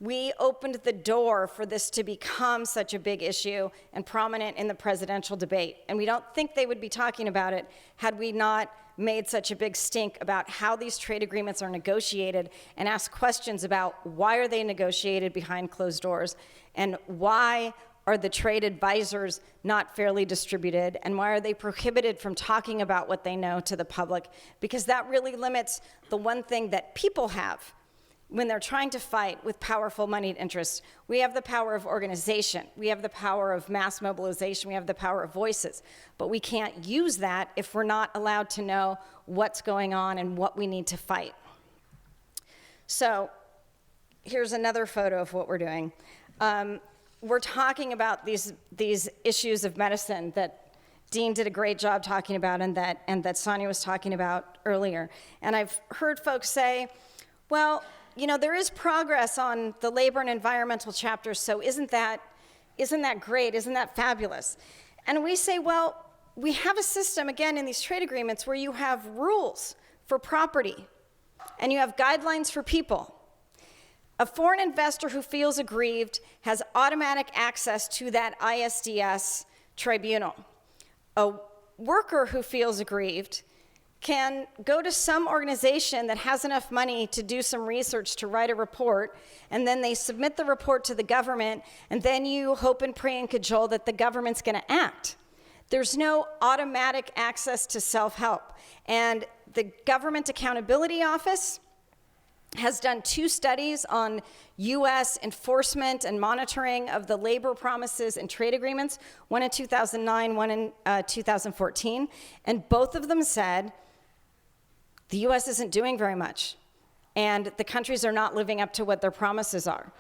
we opened the door for this to become such a big issue and prominent in the presidential debate. And we don't think they would be talking about it had we not made such a big stink about how these trade agreements are negotiated and ask questions about why are they negotiated behind closed doors and why are the trade advisors not fairly distributed and why are they prohibited from talking about what they know to the public, because that really limits the one thing that people have when they're trying to fight with powerful moneyed interests. We have the power of organization, we have the power of mass mobilization, we have the power of voices, but we can't use that if we're not allowed to know what's going on and what we need to fight. So here's another photo of what we're doing. We're talking about these issues of medicine that Dean did a great job talking about and that Sonia was talking about earlier. And I've heard folks say, well, there is progress on the labor and environmental chapters, so isn't that great? Isn't that fabulous? And we say, well, we have a system, again, in these trade agreements where you have rules for property and you have guidelines for people. A foreign investor who feels aggrieved has automatic access to that ISDS tribunal. A worker who feels aggrieved can go to some organization that has enough money to do some research to write a report, and then they submit the report to the government, and then you hope and pray and cajole that the government's going to act. There's no automatic access to self-help. And the Government Accountability Office has done 2 studies on U.S. enforcement and monitoring of the labor promises and trade agreements, one in 2009, one in 2014, and both of them said the U.S. isn't doing very much, and the countries are not living up to what their promises are.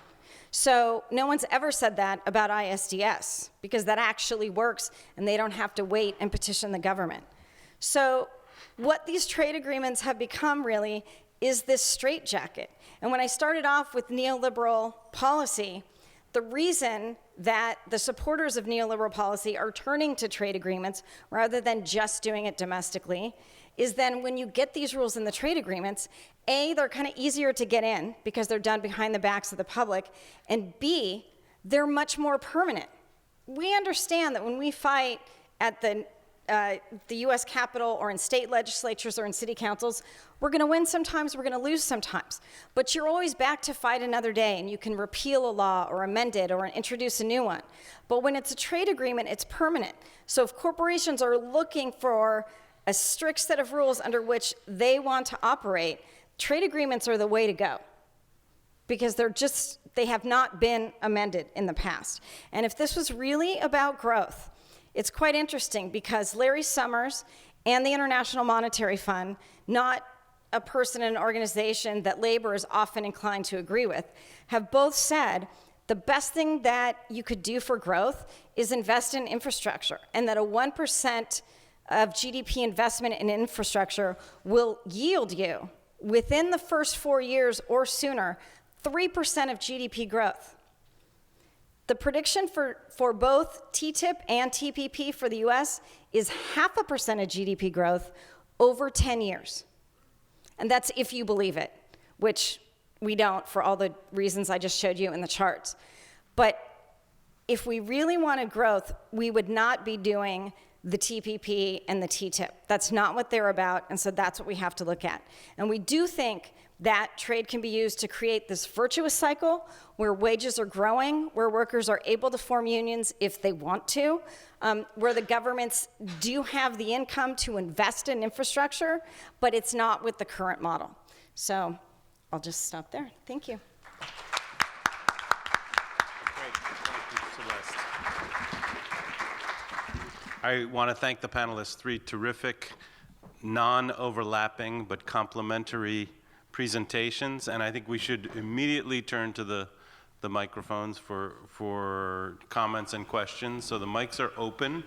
So no one's ever said that about ISDS, because that actually works, and they don't have to wait and petition the government. So what these trade agreements have become really is this straitjacket. And when I started off with neoliberal policy, the reason that the supporters of neoliberal policy are turning to trade agreements rather than just doing it domestically is then when you get these rules in the trade agreements, A, they're kind of easier to get in because they're done behind the backs of the public, and B, they're much more permanent. We understand that when we fight at the U.S. Capitol or in state legislatures or in city councils, we're going to win sometimes, we're going to lose sometimes. But you're always back to fight another day, and you can repeal a law or amend it or introduce a new one. But when it's a trade agreement, it's permanent. So if corporations are looking for a strict set of rules under which they want to operate, trade agreements are the way to go, because they have not been amended in the past. And if this was really about growth, it's quite interesting because Larry Summers and the International Monetary Fund, not a person in an organization that labor is often inclined to agree with, have both said the best thing that you could do for growth is invest in infrastructure, and that a 1% of GDP investment in infrastructure will yield you, within the first 4 years or sooner, 3% of GDP growth. The prediction for both TTIP and TPP for the US is 0.5% of GDP growth over 10 years. And that's if you believe it, which we don't for all the reasons I just showed you in the charts. But if we really wanted growth, we would not be doing the TPP and the TTIP. That's not what they're about, and so that's what we have to look at. And we do think that trade can be used to create this virtuous cycle where wages are growing, where workers are able to form unions if they want to, where the governments do have the income to invest in infrastructure, but it's not with the current model. So I'll just stop there. Thank you. Great. Thank you, Celeste. I want to thank the panelists, 3 terrific, non-overlapping but complementary presentations, and I think we should immediately turn to the microphones for comments and questions. So the mics are open.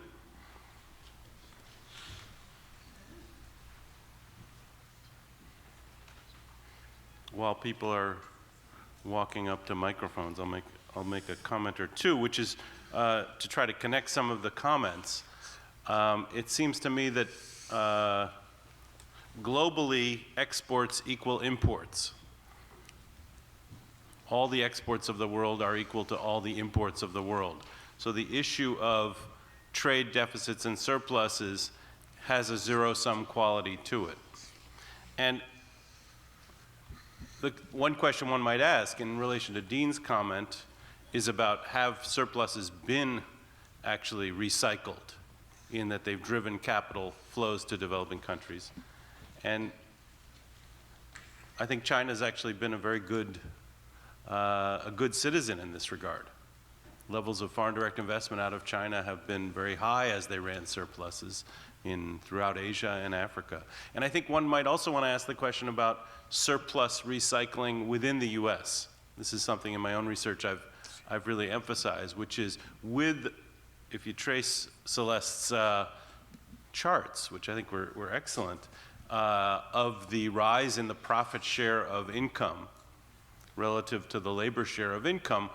While people are walking up to microphones, I'll make a comment or two, which is to try to connect some of the comments. It seems to me that globally, exports equal imports. All the exports of the world are equal to all the imports of the world. So the issue of trade deficits and surpluses has a zero-sum quality to it. And the one question one might ask in relation to Dean's comment is about, have surpluses been actually recycled in that they've driven capital flows to developing countries? And I think China's actually been a very good, a good citizen in this regard. Levels of foreign direct investment out of China have been very high as they ran surpluses throughout Asia and Africa. And I think one might also want to ask the question about surplus recycling within the US. This is something in my own research I've really emphasized, which is if you trace Celeste's charts, which I think were excellent, of the rise in the profit share of income relative to the labor share of income,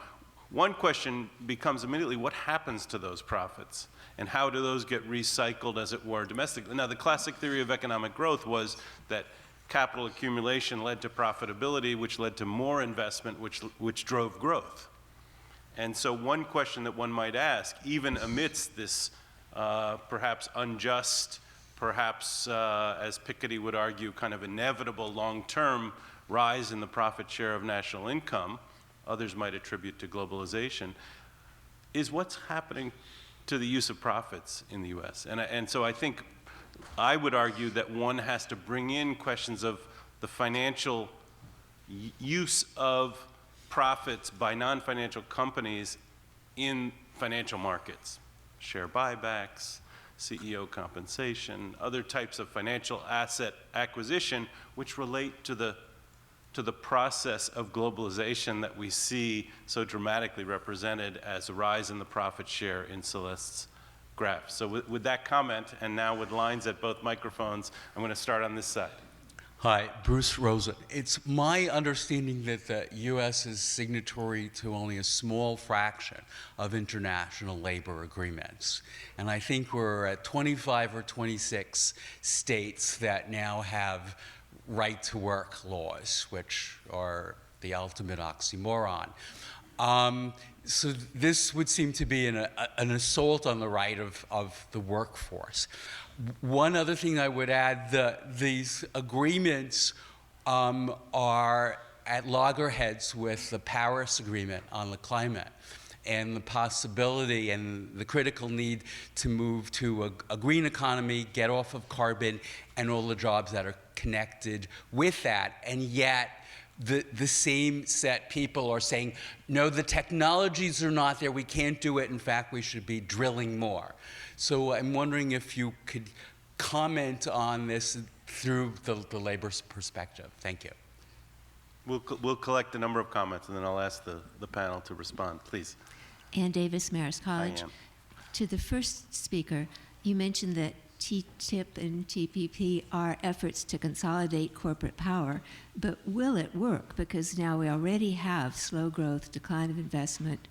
one question becomes immediately, what happens to those profits? And how do those get recycled, as it were, domestically? Now, the classic theory of economic growth was that capital accumulation led to profitability, which led to more investment, which drove growth. And so one question that one might ask, even amidst this perhaps unjust, perhaps, as Piketty would argue, kind of inevitable long-term rise in the profit share of national income, others might attribute to globalization, is what's happening to the use of profits in the US. And so I think I would argue that one has to bring in questions of the financial use of profits by non-financial companies in financial markets, share buybacks, CEO compensation, other types of financial asset acquisition, which relate to the process of globalization that we see so dramatically represented as a rise in the profit share in Celeste's graph. So with that comment, and now with lines at both microphones, I'm going to start on this side. Hi, Bruce Rosen. It's my understanding that the U.S. is signatory to only a small fraction of international labor agreements. And I think we're at 25 or 26 states that now have right-to-work laws, which are the ultimate oxymoron. So this would seem to be an assault on the right of the workforce. One other thing I would add, these agreements are at loggerheads with the Paris Agreement on the climate and the possibility and the critical need to move to a green economy, get off of carbon, and all the jobs that are connected with that. And yet, the same set people are saying, no, the technologies are not there, we can't do it, in fact, we should be drilling more. So I'm wondering if you could comment on this through the labor perspective. Thank you. We'll collect a number of comments, and then I'll ask the panel to respond, please. Ann Davis, Marist College. To the first speaker, you mentioned that TTIP and TPP are efforts to consolidate corporate power, but will it work? Because now we already have slow growth, decline of investment,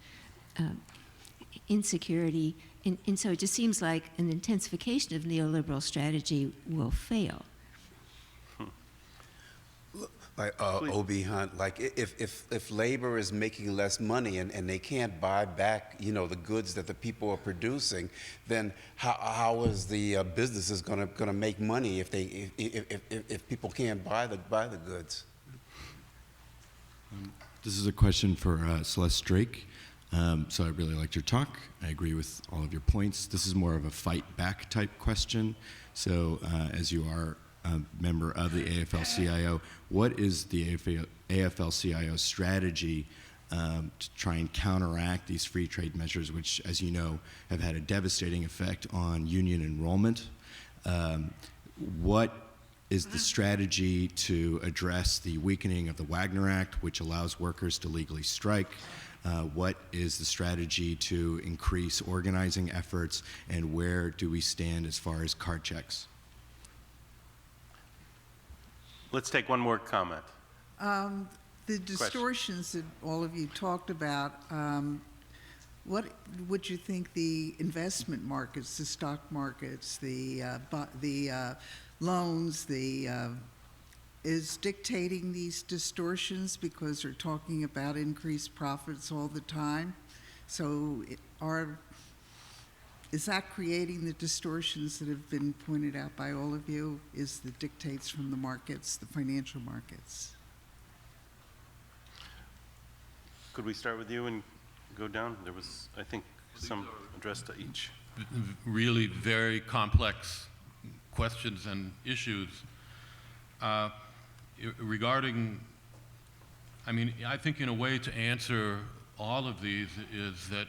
insecurity, and so it just seems like an intensification of neoliberal strategy will fail. Like O.B. Hunt, like if labor is making less money and they can't buy back, you know, the goods that the people are producing, then how is the businesses gonna make money if people can't buy the goods? This is a question for Celeste Drake. So I really liked your talk. I agree with all of your points. This is more of a fight back type question. So as you are a member of the AFL-CIO, what is the AFL-CIO strategy to try and counteract these free trade measures, which, as you know, have had a devastating effect on union enrollment? What is the strategy to address the weakening of the Wagner Act, which allows workers to legally strike? What is the strategy to increase organizing efforts, and where do we stand as far as card checks? Let's take one more comment. The distortions that all of you talked about, what would you think the investment markets, the stock markets, the loans, is dictating these distortions because they're talking about increased profits all the time? So is that creating the distortions that have been pointed out by all of you? Is the dictates from the markets, the financial markets? Could we start with you and go down? There was, I think, some addressed to each. Really very complex questions and issues. Regarding, I mean, I think in a way to answer all of these is that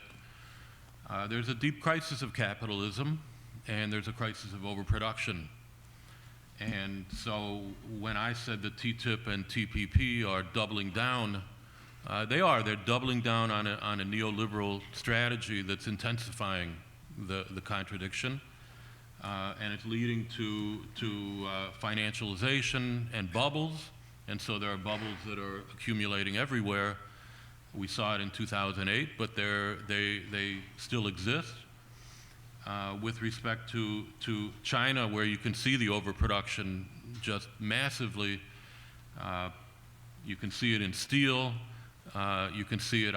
there's a deep crisis of capitalism and there's a crisis of overproduction. And so when I said that TTIP and TPP are doubling down, they're doubling down on a neoliberal strategy that's intensifying the contradiction. And it's leading to financialization and bubbles, and so there are bubbles that are accumulating everywhere. We saw it in 2008, but they still exist. With respect to China, where you can see the overproduction just massively, you can see it in steel. You can see it.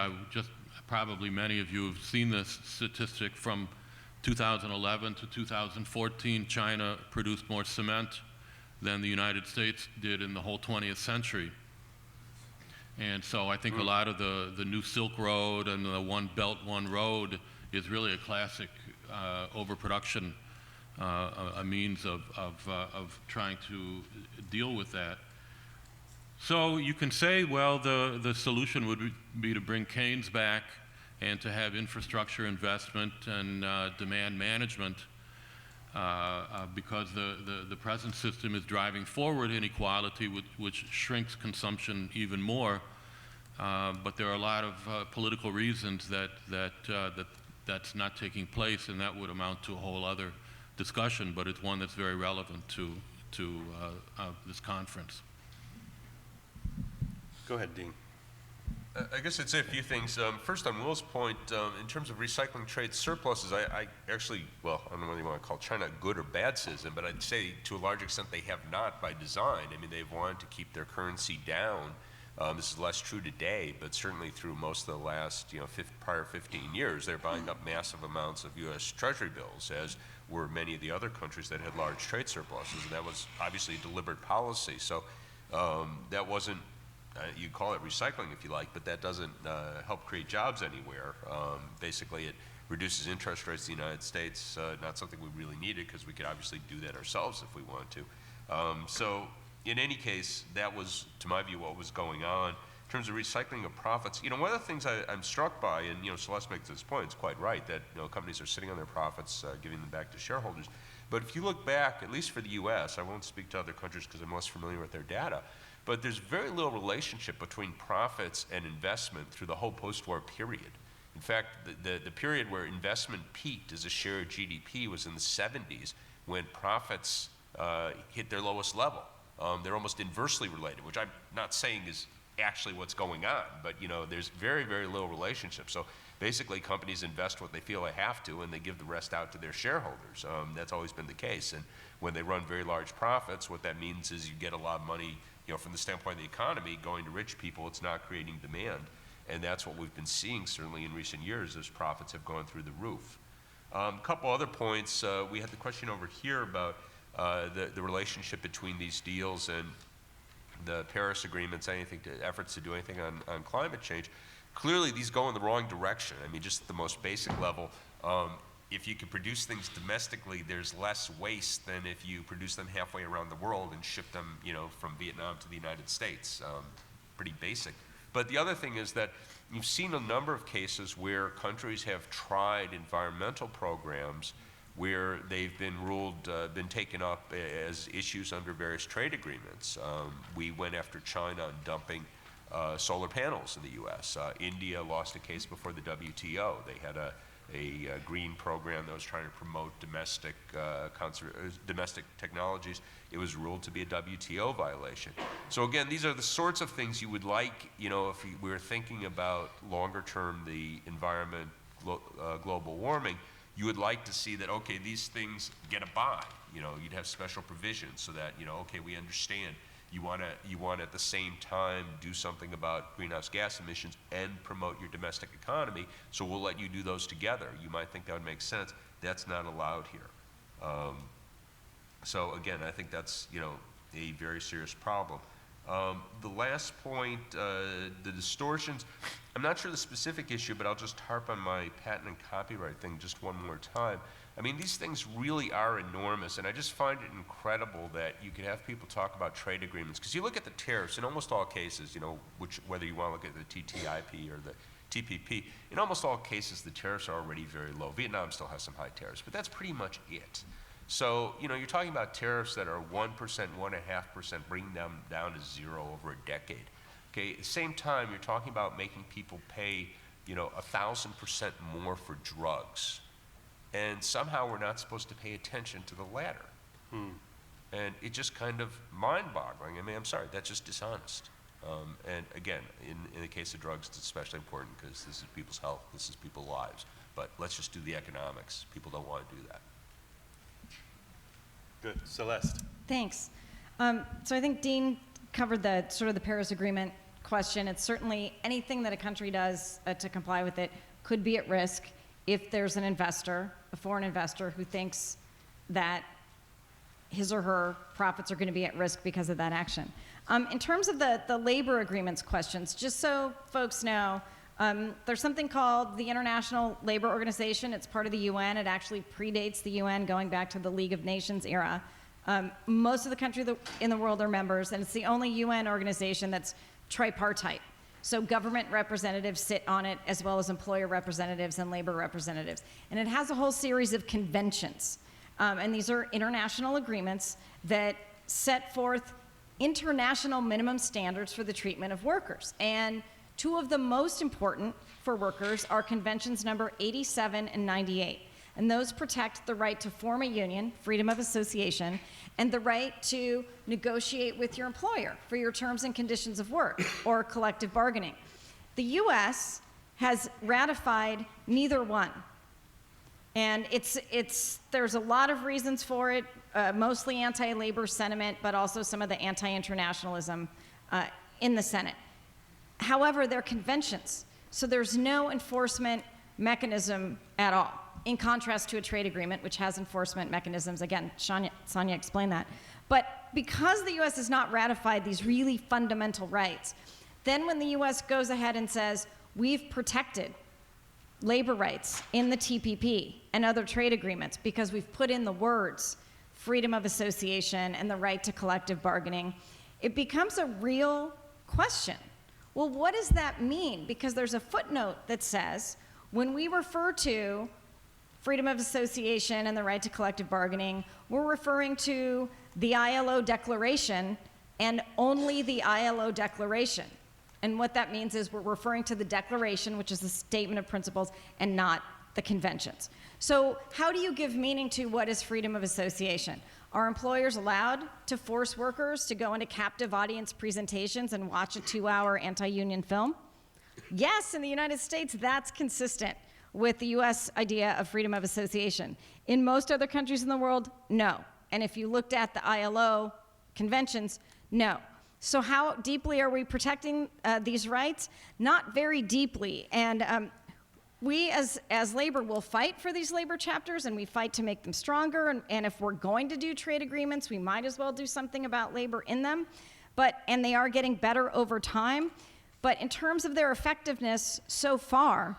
Probably many of you have seen this statistic from 2011 to 2014, China produced more cement than the United States did in the whole 20th century. And so I think a lot of the new Silk Road and the One Belt, One Road is really a classic overproduction, a means of trying to deal with that. So you can say, well, the solution would be to bring Keynes back and to have infrastructure investment and demand management because the present system is driving forward inequality, which shrinks consumption even more. But there are a lot of political reasons that's not taking place, and that would amount to a whole other discussion, but it's one that's very relevant to this conference. Go ahead, Dean. I guess I'd say a few things. First, on Will's point, in terms of recycling trade surpluses, I actually, well, I don't know whether you want to call China a good or bad citizen, but I'd say to a large extent they have not by design. I mean, they've wanted to keep their currency down. This is less true today, but certainly through most of the last, prior 15 years, they're buying up massive amounts of U.S. Treasury bills, as were many of the other countries that had large trade surpluses, and that was obviously a deliberate policy. So that wasn't. You call it recycling if you like, but that doesn't help create jobs anywhere. Basically, it reduces interest rates in the United States, not something we really needed because we could obviously do that ourselves if we wanted to. So in any case, that was, to my view, what was going on. In terms of recycling of profits, one of the things I'm struck by, and Celeste makes this point, it's quite right, that companies are sitting on their profits, giving them back to shareholders. But if you look back, at least for the U.S., I won't speak to other countries because I'm less familiar with their data, but there's very little relationship between profits and investment through the whole post-war period. In fact, the period where investment peaked as a share of GDP was in the 70s, when profits hit their lowest level. They're almost inversely related, which I'm not saying is actually what's going on, but there's very, very little relationship. So basically, companies invest what they feel they have to, and they give the rest out to their shareholders. That's always been the case. And when they run very large profits, what that means is you get a lot of money from the standpoint of the economy, going to rich people, it's not creating demand. And that's what we've been seeing, certainly in recent years, as profits have gone through the roof. A couple other points. We had the question over here about the relationship between these deals and the Paris agreements, efforts to do anything on climate change. Clearly, these go in the wrong direction. I mean, just at the most basic level, if you can produce things domestically, there's less waste than if you produce them halfway around the world and ship them, from Vietnam to the United States. Pretty basic. But the other thing is that you've seen a number of cases where countries have tried environmental programs where they've been taken up as issues under various trade agreements. We went after China on dumping solar panels in the U.S. India lost a case before the WTO. They had a green program that was trying to promote domestic technologies. It was ruled to be a WTO violation. So again, these are the sorts of things you would like, if we were thinking about longer term the environment, global warming, you would like to see that, okay, these things get a buy. You'd have special provisions so that, okay, we understand. You want to at the same time do something about greenhouse gas emissions and promote your domestic economy, so we'll let you do those together. You might think that would make sense. That's not allowed here. So again, I think that's a very serious problem. The last point, the distortions. I'm not sure the specific issue, but I'll just harp on my patent and copyright thing just one more time. I mean, these things really are enormous, and I just find it incredible that you could have people talk about trade agreements. Because you look at the tariffs, in almost all cases, whether you want to look at the TTIP or the TPP, in almost all cases, the tariffs are already very low. Vietnam still has some high tariffs, but that's pretty much it. So, you're talking about tariffs that are 1%, 1.5%, bringing them down to zero over a decade. Okay, at the same time, you're talking about making people pay, 1,000% more for drugs. And somehow we're not supposed to pay attention to the latter. And it's just kind of mind-boggling. I mean, I'm sorry, that's just dishonest. And again, in the case of drugs, it's especially important because this is people's health, this is people's lives. But let's just do the economics. People don't want to do that. Good. Celeste. Thanks. So I think Dean covered the sort of the Paris Agreement question. It's certainly anything that a country does to comply with it could be at risk if there's an investor, a foreign investor, who thinks that his or her profits are going to be at risk because of that action. In terms of the labor agreements questions, just so folks know, there's something called the International Labor Organization. It's part of the UN. It actually predates the UN, going back to the League of Nations era. Most of the countries in the world are members, and it's the only UN organization that's tripartite. So government representatives sit on it, as well as employer representatives and labor representatives. And it has a whole series of conventions. And these are international agreements that set forth international minimum standards for the treatment of workers. And two of the most important for workers are conventions number 87 and 98. And those protect the right to form a union, freedom of association, and the right to negotiate with your employer for your terms and conditions of work or collective bargaining. The US has ratified neither one. And there's a lot of reasons for it, mostly anti-labor sentiment, but also some of the anti-internationalism in the Senate. However, they're conventions, so there's no enforcement mechanism at all, in contrast to a trade agreement, which has enforcement mechanisms. Again, Sonia explained that. But because the US has not ratified these really fundamental rights, then when the US goes ahead and says, we've protected labor rights in the TPP and other trade agreements because we've put in the words freedom of association and the right to collective bargaining, it becomes a real question. Well, what does that mean? Because there's a footnote that says, when we refer to freedom of association and the right to collective bargaining, we're referring to the ILO declaration and only the ILO declaration. And what that means is we're referring to the declaration, which is the statement of principles, and not the conventions. So how do you give meaning to what is freedom of association? Are employers allowed to force workers to go into captive audience presentations and watch a 2-hour anti-union film? Yes, in the United States, that's consistent with the US idea of freedom of association. In most other countries in the world, no. And if you looked at the ILO conventions, no. So how deeply are we protecting these rights? Not very deeply. And we as labor will fight for these labor chapters, and we fight to make them stronger. And if we're going to do trade agreements, we might as well do something about labor in them. And they are getting better over time. But in terms of their effectiveness so far,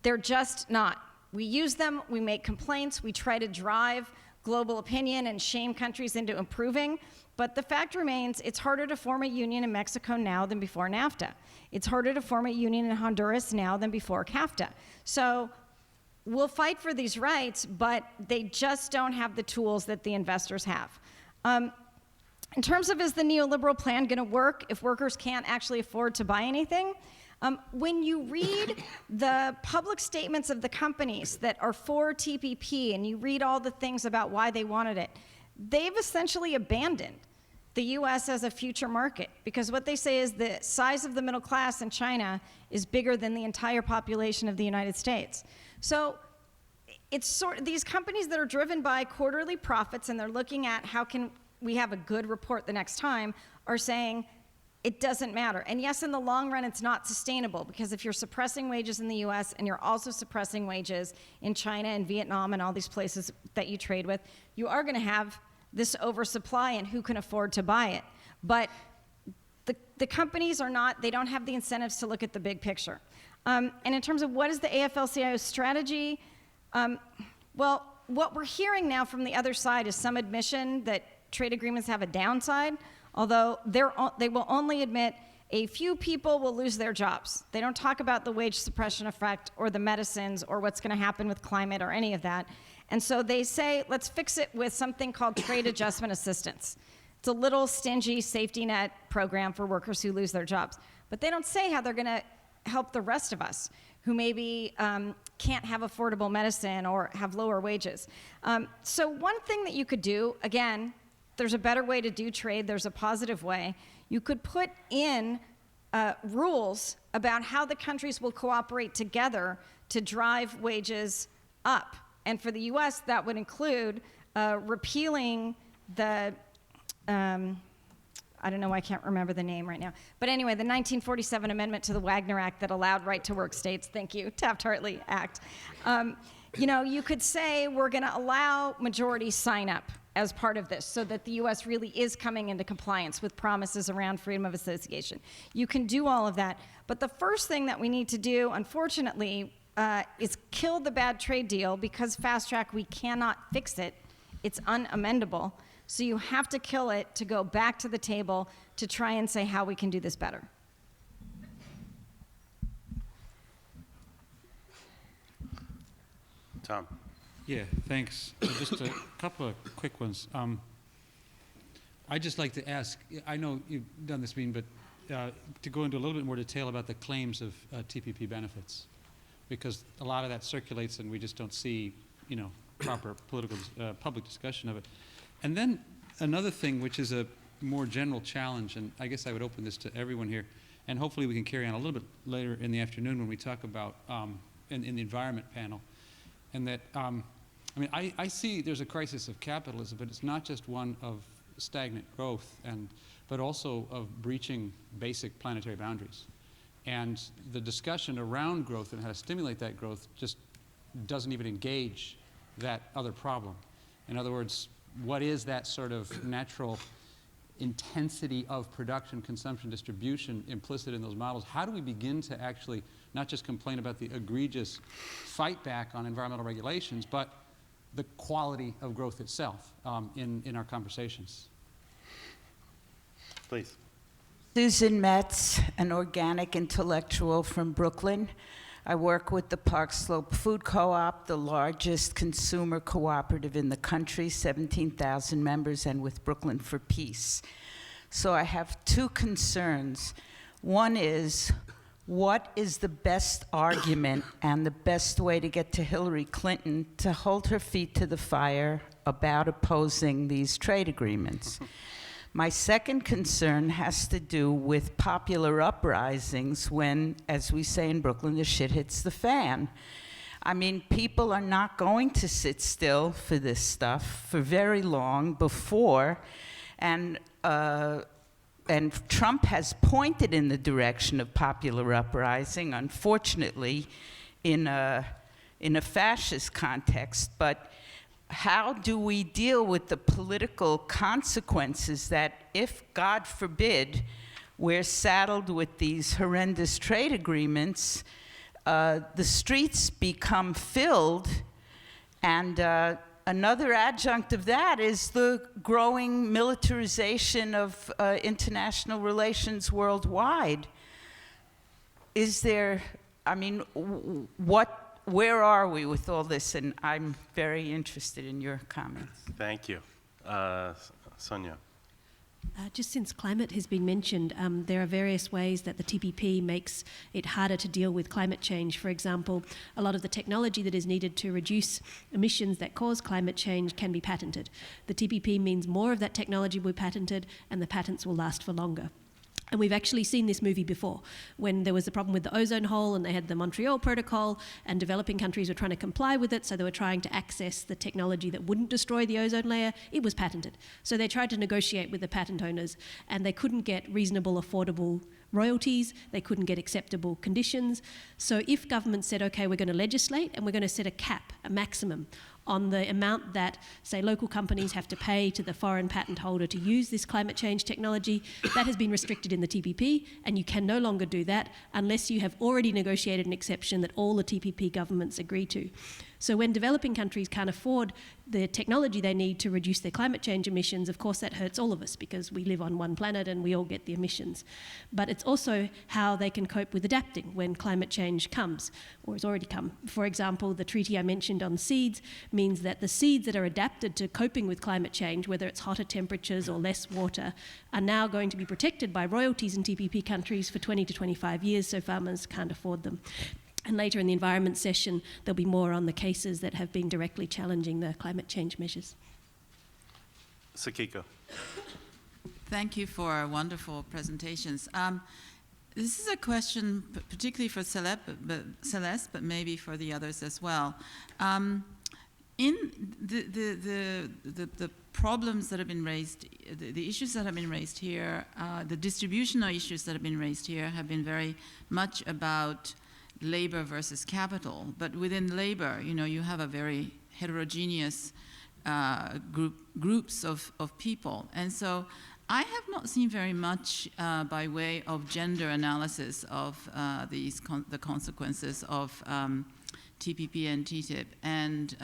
they're just not. We use them, we make complaints, we try to drive global opinion and shame countries into improving. But the fact remains, it's harder to form a union in Mexico now than before NAFTA. It's harder to form a union in Honduras now than before CAFTA. So we'll fight for these rights, but they just don't have the tools that the investors have. In terms of, is the neoliberal plan going to work if workers can't actually afford to buy anything? When you read the public statements of the companies that are for TPP and you read all the things about why they wanted it, they've essentially abandoned the US as a future market, because what they say is the size of the middle class in China is bigger than the entire population of the United States. So it's these companies that are driven by quarterly profits and they're looking at how can we have a good report the next time, are saying it doesn't matter. And yes, in the long run, it's not sustainable, because if you're suppressing wages in the US and you're also suppressing wages in China and Vietnam and all these places that you trade with, you are going to have this oversupply, and who can afford to buy it? But the companies are not, they don't have the incentives to look at the big picture. And in terms of what is the AFL-CIO's strategy, well, what we're hearing now from the other side is some admission that trade agreements have a downside, although they will only admit a few people will lose their jobs. They don't talk about the wage suppression effect or the medicines or what's going to happen with climate or any of that. And so they say, let's fix it with something called trade adjustment assistance. It's a little stingy safety net program for workers who lose their jobs. But they don't say how they're going to help the rest of us who maybe can't have affordable medicine or have lower wages. So one thing that you could do, again, there's a better way to do trade, there's a positive way. You could put in rules about how the countries will cooperate together to drive wages up. And for the US, that would include repealing the, I don't know, I can't remember the name right now. But anyway, the 1947 amendment to the Wagner Act that allowed right-to-work states, thank you, Taft-Hartley Act. You know, you could say we're going to allow majority sign-up as part of this so that the US really is coming into compliance with promises around freedom of association. You can do all of that. But the first thing that we need to do, unfortunately, is kill the bad trade deal, because fast track, we cannot fix it. It's unamendable. So you have to kill it to go back to the table to try and say how we can do this better. Tom. Yeah, thanks. Just a couple of quick ones. I'd just like to ask, I know you've done this meeting, but to go into a little bit more detail about the claims of TPP benefits, because a lot of that circulates and we just don't see, you know, proper political, public discussion of it. And then another thing, which is a more general challenge, and I guess I would open this to everyone here, and hopefully we can carry on a little bit later in the afternoon when we talk about in the environment panel, and that, I mean, I see there's a crisis of capitalism, but it's not just one of stagnant growth, but also of breaching basic planetary boundaries. And the discussion around growth and how to stimulate that growth just doesn't even engage that other problem. In other words, what is that sort of natural intensity of production, consumption, distribution implicit in those models? How do we begin to actually not just complain about the egregious fight back on environmental regulations, but the quality of growth itself in our conversations? Please. Susan Metz, an organic intellectual from Brooklyn. I work with the Park Slope Food Co-op, the largest consumer cooperative in the country, 17,000 members, and with Brooklyn for Peace. So I have two concerns. One is, what is the best argument and the best way to get to Hillary Clinton to hold her feet to the fire about opposing these trade agreements? My second concern has to do with popular uprisings when, as we say in Brooklyn, the shit hits the fan. I mean, people are not going to sit still for this stuff for very long before, and and Trump has pointed in the direction of popular uprising, unfortunately, in a fascist context. But how do we deal with the political consequences that, if, God forbid, we're saddled with these horrendous trade agreements, the streets become filled, and another adjunct of that is the growing militarization of international relations worldwide. Is there, I mean, where are we with all this? And I'm very interested in your comments. Thank you. Sonia. Just since climate has been mentioned, there are various ways that the TPP makes it harder to deal with climate change. For example, a lot of the technology that is needed to reduce emissions that cause climate change can be patented. The TPP means more of that technology will be patented, and the patents will last for longer. And we've actually seen this movie before, when there was a problem with the ozone hole and they had the Montreal Protocol, and developing countries were trying to comply with it, so they were trying to access the technology that wouldn't destroy the ozone layer. It was patented. So they tried to negotiate with the patent owners, and they couldn't get reasonable, affordable royalties, they couldn't get acceptable conditions. So if government said, okay, we're going to legislate and we're going to set a cap, a maximum, on the amount that, say, local companies have to pay to the foreign patent holder to use this climate change technology, that has been restricted in the TPP, and you can no longer do that unless you have already negotiated an exception that all the TPP governments agree to. So when developing countries can't afford the technology they need to reduce their climate change emissions, of course that hurts all of us because we live on one planet and we all get the emissions. But it's also how they can cope with adapting when climate change comes, or has already come. For example, the treaty I mentioned on seeds means that the seeds that are adapted to coping with climate change, whether it's hotter temperatures or less water, are now going to be protected by royalties in TPP countries for 20 to 25 years, so farmers can't afford them. And later in the environment session, there'll be more on the cases that have been directly challenging the climate change measures. Sakiko. Thank you for wonderful presentations. This is a question particularly for Celeste, but maybe for the others as well. In the problems that have been raised, the issues that have been raised here, the distributional issues that have been raised here have been very much about labor versus capital. But within labor, you have a very heterogeneous groups of people. And so I have not seen very much by way of gender analysis of the consequences of TPP and TTIP. And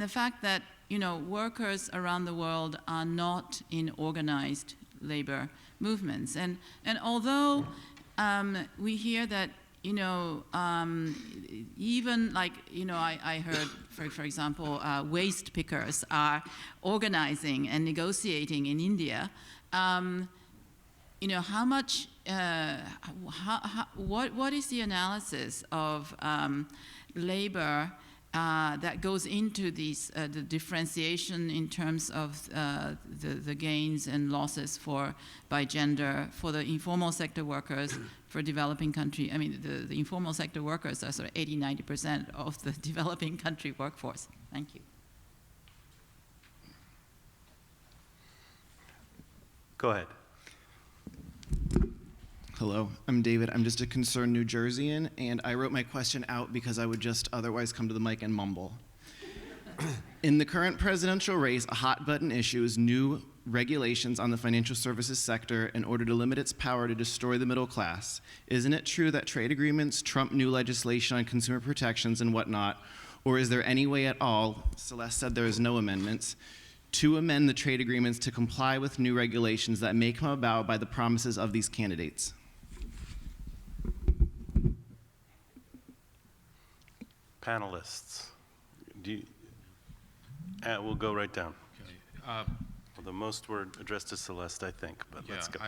the fact that, workers around the world are not in organized labor movements. And although we hear that, even like, I heard, for example, waste pickers are organizing and negotiating in India. How much, what is the analysis of labor that goes into these, the differentiation in terms of the gains and losses by gender for the informal sector workers, for developing country? I mean, the informal sector workers are sort of 80–90% of the developing country workforce. Thank you. Go ahead. Hello, I'm David. I'm just a concerned New Jerseyan, and I wrote my question out because I would just otherwise come to the mic and mumble. In the current presidential race, a hot button issue is new regulations on the financial services sector in order to limit its power to destroy the middle class. Isn't it true that trade agreements trump new legislation on consumer protections and whatnot, or is there any way at all, Celeste said there is no amendments, to amend the trade agreements to comply with new regulations that may come about by the promises of these candidates? Panelists, we'll go right down. Okay. Well, the most were addressed to Celeste, I think, but let's go.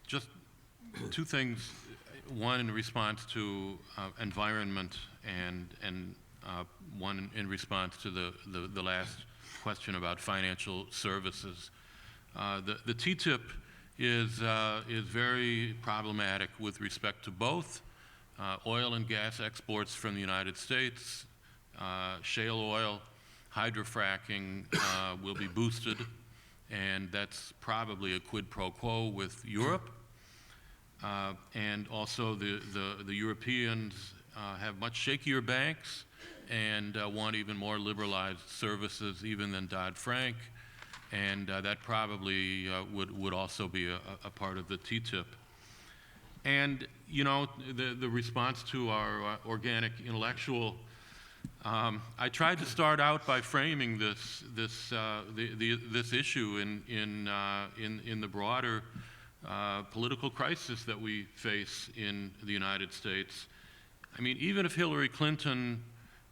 Just two things. One in response to environment, and one in response to the last question about financial services. The TTIP is very problematic with respect to both oil and gas exports from the United States, shale oil, hydrofracking will be boosted, and that's probably a quid pro quo with Europe. And also the Europeans have much shakier banks and want even more liberalized services even than Dodd-Frank, and that probably would also be a part of the TTIP. And you know, the response to our organic intellectual, I tried to start out by framing this issue in the broader political crisis that we face in the United States. I mean, even if Hillary Clinton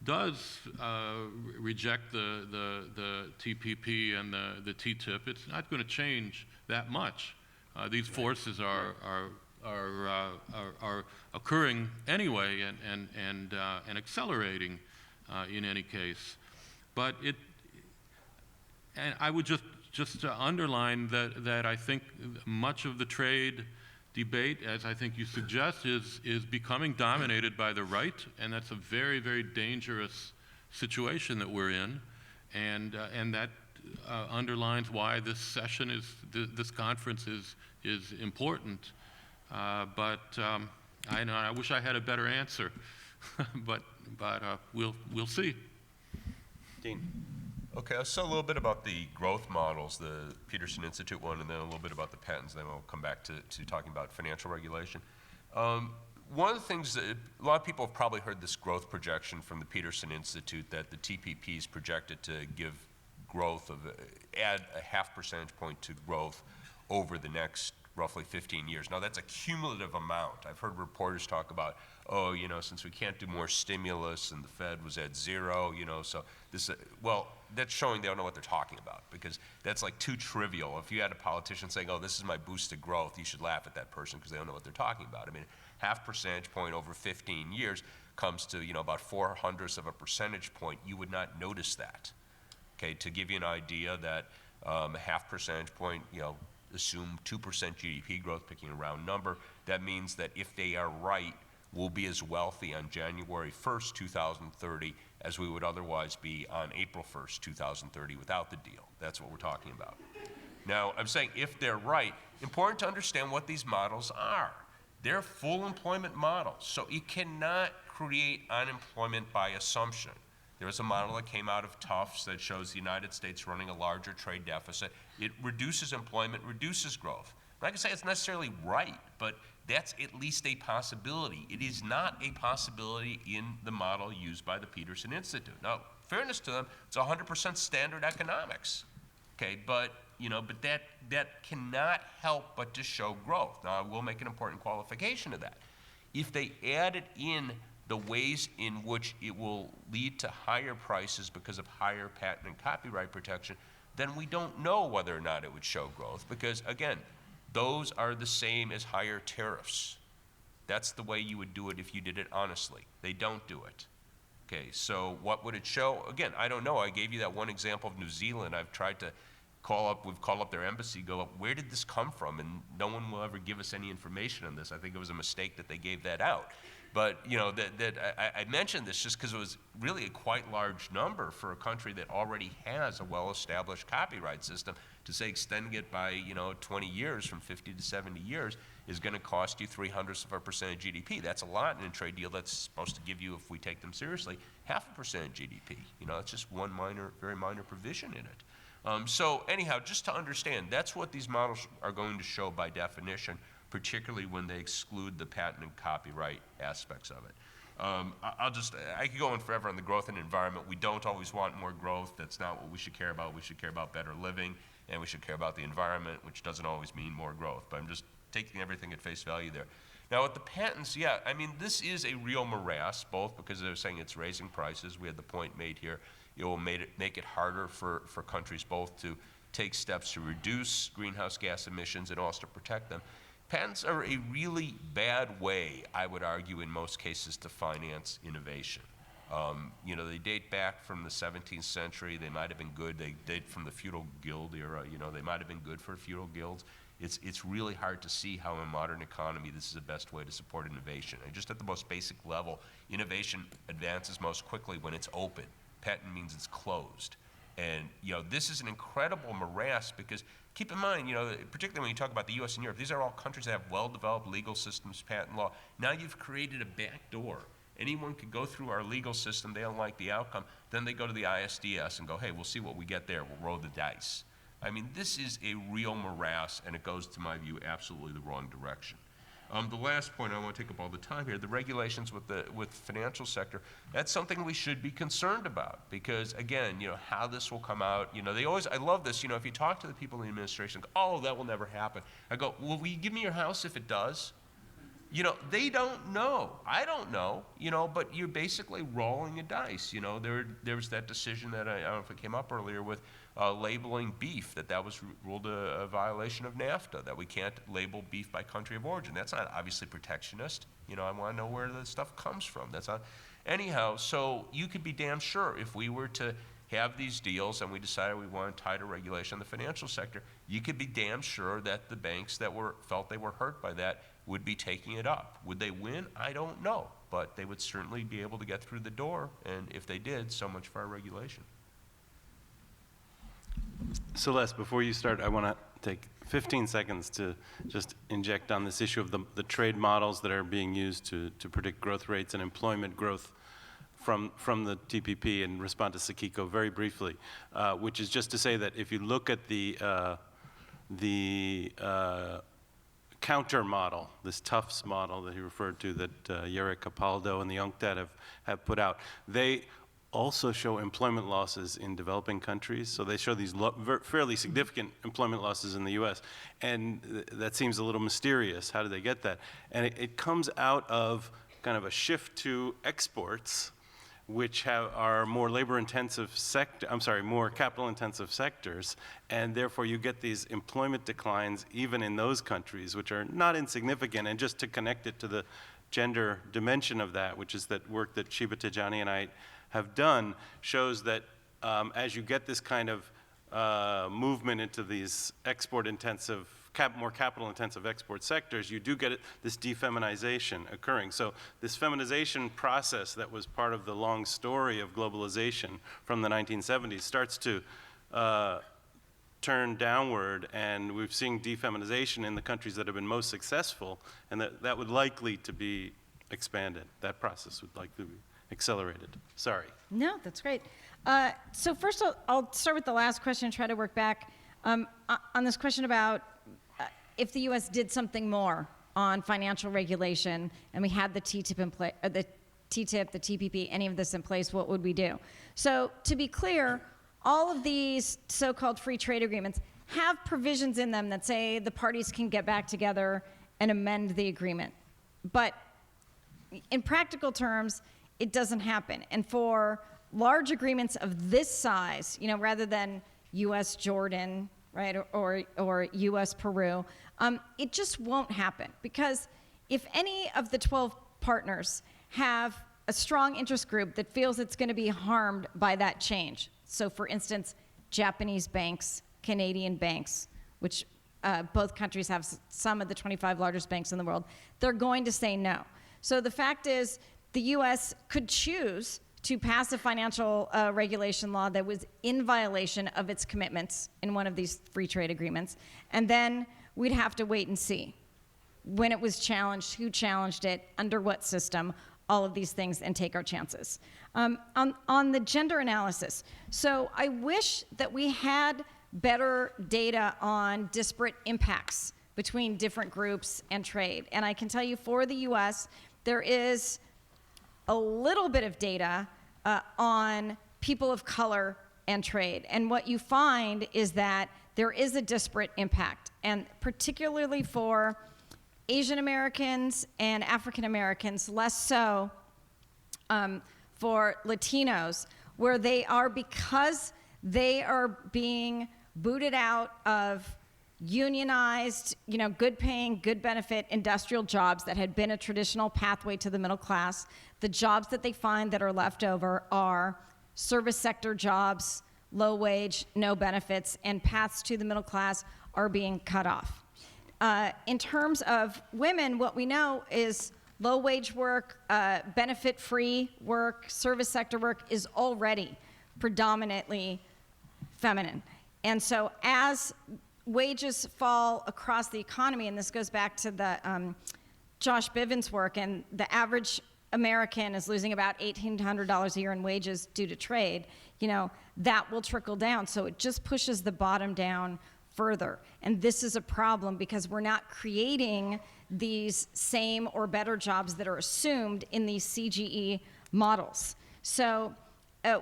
does reject the TPP and the TTIP, it's not going to change that much. These forces are occurring anyway and accelerating in any case. But and I would just underline that I think much of the trade debate, as I think you suggest, is becoming dominated by the right, and that's a very, very dangerous situation that we're in, and that underlines why this session this conference is important. But I wish I had a better answer, but we'll see. Dean. Okay, I'll say a little bit about the growth models, the Peterson Institute one, and then a little bit about the patents, then we'll come back to talking about financial regulation. One of the things that a lot of people have probably heard this growth projection from the Peterson Institute that the TPP is projected to give growth add a 0.5 percentage point to growth over the next roughly 15 years. Now that's a cumulative amount. I've heard reporters talk about, oh, you know, since we can't do more stimulus and the Fed was at 0, you know, so this, well, that's showing they don't know what they're talking about, because that's like too trivial. If you had a politician saying, oh, this is my boost to growth, you should laugh at that person because they don't know what they're talking about. I mean, 0.5 percentage point over 15 years comes to, you know, about 0.04 of a percentage point. You would not notice that. Okay, to give you an idea that 0.5 percentage point, you know, assume 2% GDP growth, picking a round number, that means that if they are right, we'll be as wealthy on January 1st, 2030 as we would otherwise be on April 1st, 2030 without the deal. That's what we're talking about. Now, I'm saying if they're right, important to understand what these models are. They're full employment models, so you cannot create unemployment by assumption. There was a model that came out of Tufts that shows the United States running a larger trade deficit. It reduces employment, reduces growth. I'm not gonna say it's necessarily right, but that's at least a possibility. It is not a possibility in the model used by the Peterson Institute. Now, fairness to them, it's 100% standard economics, okay? But, you know, but that cannot help but to show growth. Now, I will make an important qualification to that. If they added in the ways in which it will lead to higher prices because of higher patent and copyright protection, then we don't know whether or not it would show growth, because again, those are the same as higher tariffs. That's the way you would do it if you did it honestly. They don't do it. Okay, so what would it show? Again, I don't know. I gave you that one example of New Zealand. I've tried to we've called up their embassy, go up, where did this come from? And no one will ever give us any information on this. I think it was a mistake that they gave that out. But you know, I mentioned this just because it was really a quite large number for a country that already has a well-established copyright system. To say extending it by, you know, 20 years, from 50 to 70 years, is going to cost you 0.03% of GDP. That's a lot in a trade deal that's supposed to give you, if we take them seriously, 0.5% GDP. You know, it's just one minor, very minor provision in it. So anyhow, just to understand, that's what these models are going to show by definition, particularly when they exclude the patent and copyright aspects of it. I could go on forever on the growth and environment. We don't always want more growth. That's not what we should care about. We should care about better living, and we should care about the environment, which doesn't always mean more growth. But I'm just taking everything at face value there. Now with the patents, yeah, I mean, this is a real morass, both because they're saying it's raising prices. We had the point made here. It will make it harder for countries both to take steps to reduce greenhouse gas emissions and also to protect them. Patents are a really bad way, I would argue, in most cases, to finance innovation. You know, they date back from the 17th century. They might have been good. They date from the feudal guild era. You know, they might have been good for feudal guilds. It's really hard to see how in a modern economy this is the best way to support innovation. And just at the most basic level, innovation advances most quickly when it's open. Patent means it's closed. And, this is an incredible morass because keep in mind, particularly when you talk about the U.S. and Europe, these are all countries that have well-developed legal systems, patent law. Now you've created a back door. Anyone could go through our legal system, they don't like the outcome, then they go to the ISDS and go, hey, we'll see what we get there, we'll roll the dice. I mean, this is a real morass, and it goes, to my view, absolutely the wrong direction. The last point, I don't want to take up all the time here, the regulations with the financial sector, that's something we should be concerned about because, again, how this will come out, I love this, if you talk to the people in the administration, go, oh, that will never happen. I go, well, will you give me your house if it does? They don't know. I don't know, but you're basically rolling a dice. There was that decision that I don't know if it came up earlier with labeling beef, that was ruled a violation of NAFTA, that we can't label beef by country of origin. That's not obviously protectionist. I want to know where the stuff comes from. That's not. Anyhow, so you could be damn sure if we were to have these deals and we decided we want tighter regulation in the financial sector, you could be damn sure that the banks that felt they were hurt by that would be taking it up. Would they win? I don't know, but they would certainly be able to get through the door, and if they did, so much for our regulation. Celeste, before you start, I want to take 15 seconds to just inject on this issue of the trade models that are being used to predict growth rates and employment growth from the TPP and respond to Sakiko very briefly, which is just to say that if you look at the counter model, this Tufts model that he referred to that Yerrick Capaldo and the UNCTAD have put out, they also show employment losses in developing countries. So they show these fairly significant employment losses in the US. And that seems a little mysterious. How do they get that? And it comes out of kind of a shift to exports, which are more labor-intensive more capital-intensive sectors, and therefore you get these employment declines even in those countries, which are not insignificant. And just to connect it to the gender dimension of that, which is that work that Shiba Tejani and I have done, shows that as you get this kind of movement into these export-intensive, more capital-intensive export sectors, you do get this defeminization occurring. So this feminization process that was part of the long story of globalization from the 1970s starts to turn downward, and we've seen defeminization in the countries that have been most successful, and that would likely to be expanded. That process would likely be accelerated. Sorry. No, that's great. So first I'll start with the last question and try to work back on this question about if the U.S. did something more on financial regulation and we had the TTIP in place, the TPP, any of this in place, what would we do? So to be clear, all of these so-called free trade agreements have provisions in them that say the parties can get back together and amend the agreement. But in practical terms, it doesn't happen. And for large agreements of this size, rather than U.S. Jordan, right, or U.S. Peru, it just won't happen, because if any of the 12 partners have a strong interest group that feels it's going to be harmed by that change, so for instance, Japanese banks, Canadian banks, which both countries have some of the 25 largest banks in the world, they're going to say no. So the fact is, the U.S. could choose to pass a financial regulation law that was in violation of its commitments in one of these free trade agreements, and then we'd have to wait and see when it was challenged, who challenged it, under what system, all of these things, and take our chances. On the gender analysis, so I wish that we had better data on disparate impacts between different groups and trade. And I can tell you for the U.S., there is a little bit of data on people of color and trade. And what you find is that there is a disparate impact, and particularly for Asian Americans and African Americans, less so for Latinos, where they are, because they are being booted out of unionized, good paying, good benefit industrial jobs that had been a traditional pathway to the middle class. The jobs that they find that are left over are service sector jobs, low wage, no benefits, and paths to the middle class are being cut off. In terms of women, what we know is low wage work, benefit-free work, service sector work is already predominantly feminine. And so as wages fall across the economy, and this goes back to the Josh Bivens' work, and the average American is losing about $1,800 a year in wages due to trade, that will trickle down. So it just pushes the bottom down further. And this is a problem because we're not creating these same or better jobs that are assumed in these CGE models. So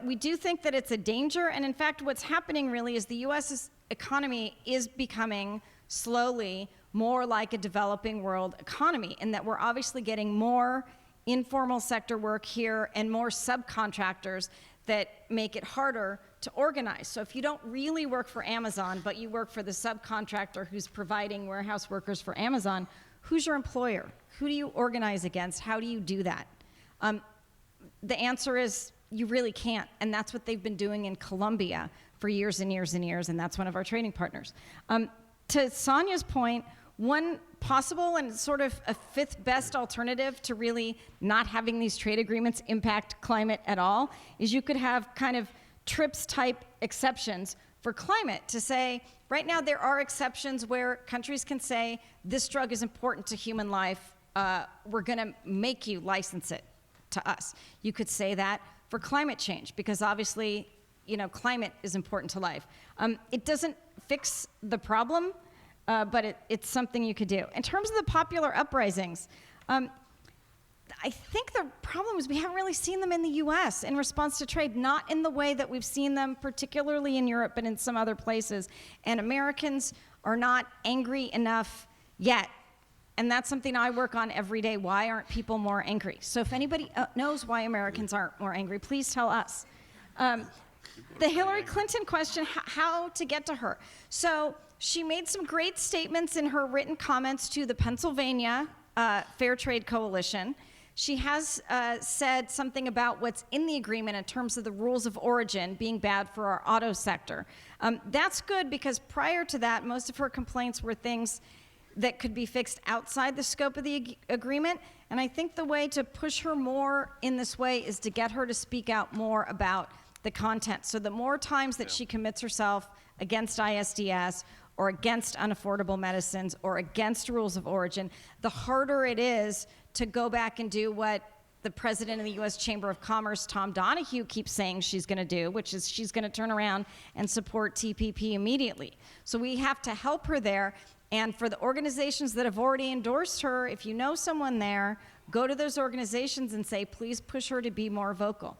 we do think that it's a danger. And in fact, what's happening really is the U.S. economy is becoming slowly more like a developing world economy, in that we're obviously getting more informal sector work here and more subcontractors that make it harder to organize. So if you don't really work for Amazon, but you work for the subcontractor who's providing warehouse workers for Amazon, who's your employer? Who do you organize against? How do you do that? The answer is you really can't, and that's what they've been doing in Colombia for years and years and years, and that's one of our trading partners. To Sonia's point, one possible and sort of a fifth best alternative to really not having these trade agreements impact climate at all is you could have kind of TRIPS type exceptions for climate to say, right now there are exceptions where countries can say, this drug is important to human life, we're gonna make you license it to us. You could say that for climate change, because obviously, climate is important to life. It doesn't fix the problem, but it's something you could do. In terms of the popular uprisings, I think the problem is we haven't really seen them in the US in response to trade, not in the way that we've seen them, particularly in Europe, but in some other places. And Americans are not angry enough yet. And that's something I work on every day. Why aren't people more angry? So if anybody knows why Americans aren't more angry, please tell us. The Hillary Clinton question, how to get to her. So she made some great statements in her written comments to the Pennsylvania Fair Trade Coalition. She has said something about what's in the agreement in terms of the rules of origin being bad for our auto sector. That's good because prior to that, most of her complaints were things that could be fixed outside the scope of the agreement. And I think the way to push her more in this way is to get her to speak out more about the content. So the more times that she commits herself against ISDS or against unaffordable medicines or against rules of origin, the harder it is to go back and do what the president of the U.S. Chamber of Commerce, Tom Donahue, keeps saying she's going to do, which is she's going to turn around and support TPP immediately. So we have to help her there. And for the organizations that have already endorsed her, if you know someone there, go to those organizations and say, please push her to be more vocal.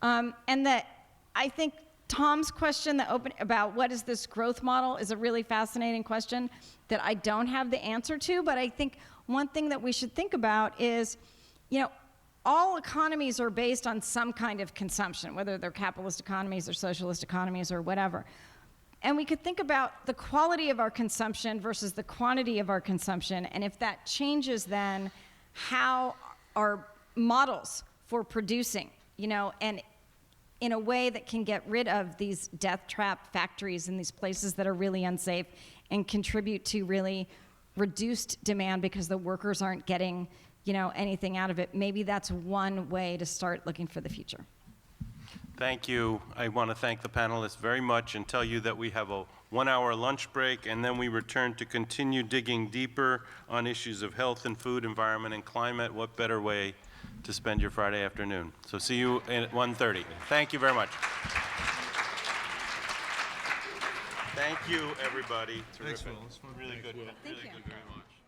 And that I think Tom's question about what is this growth model is a really fascinating question that I don't have the answer to, but I think one thing that we should think about is, all economies are based on some kind of consumption, whether they're capitalist economies or socialist economies or whatever. And we could think about the quality of our consumption versus the quantity of our consumption, and if that changes then how our models for producing, and in a way that can get rid of these death trap factories in these places that are really unsafe and contribute to really reduced demand because the workers aren't getting, anything out of it. Maybe that's one way to start looking for the future. Thank you. I want to thank the panelists very much and tell you that we have a 1-hour lunch break, and then we return to continue digging deeper on issues of health and food, environment, and climate. What better way to spend your Friday afternoon? So see you at 1:30. Thank you very much. Thank you, everybody. Thanks, Phil. Really good. Thank Really you. good. Very much.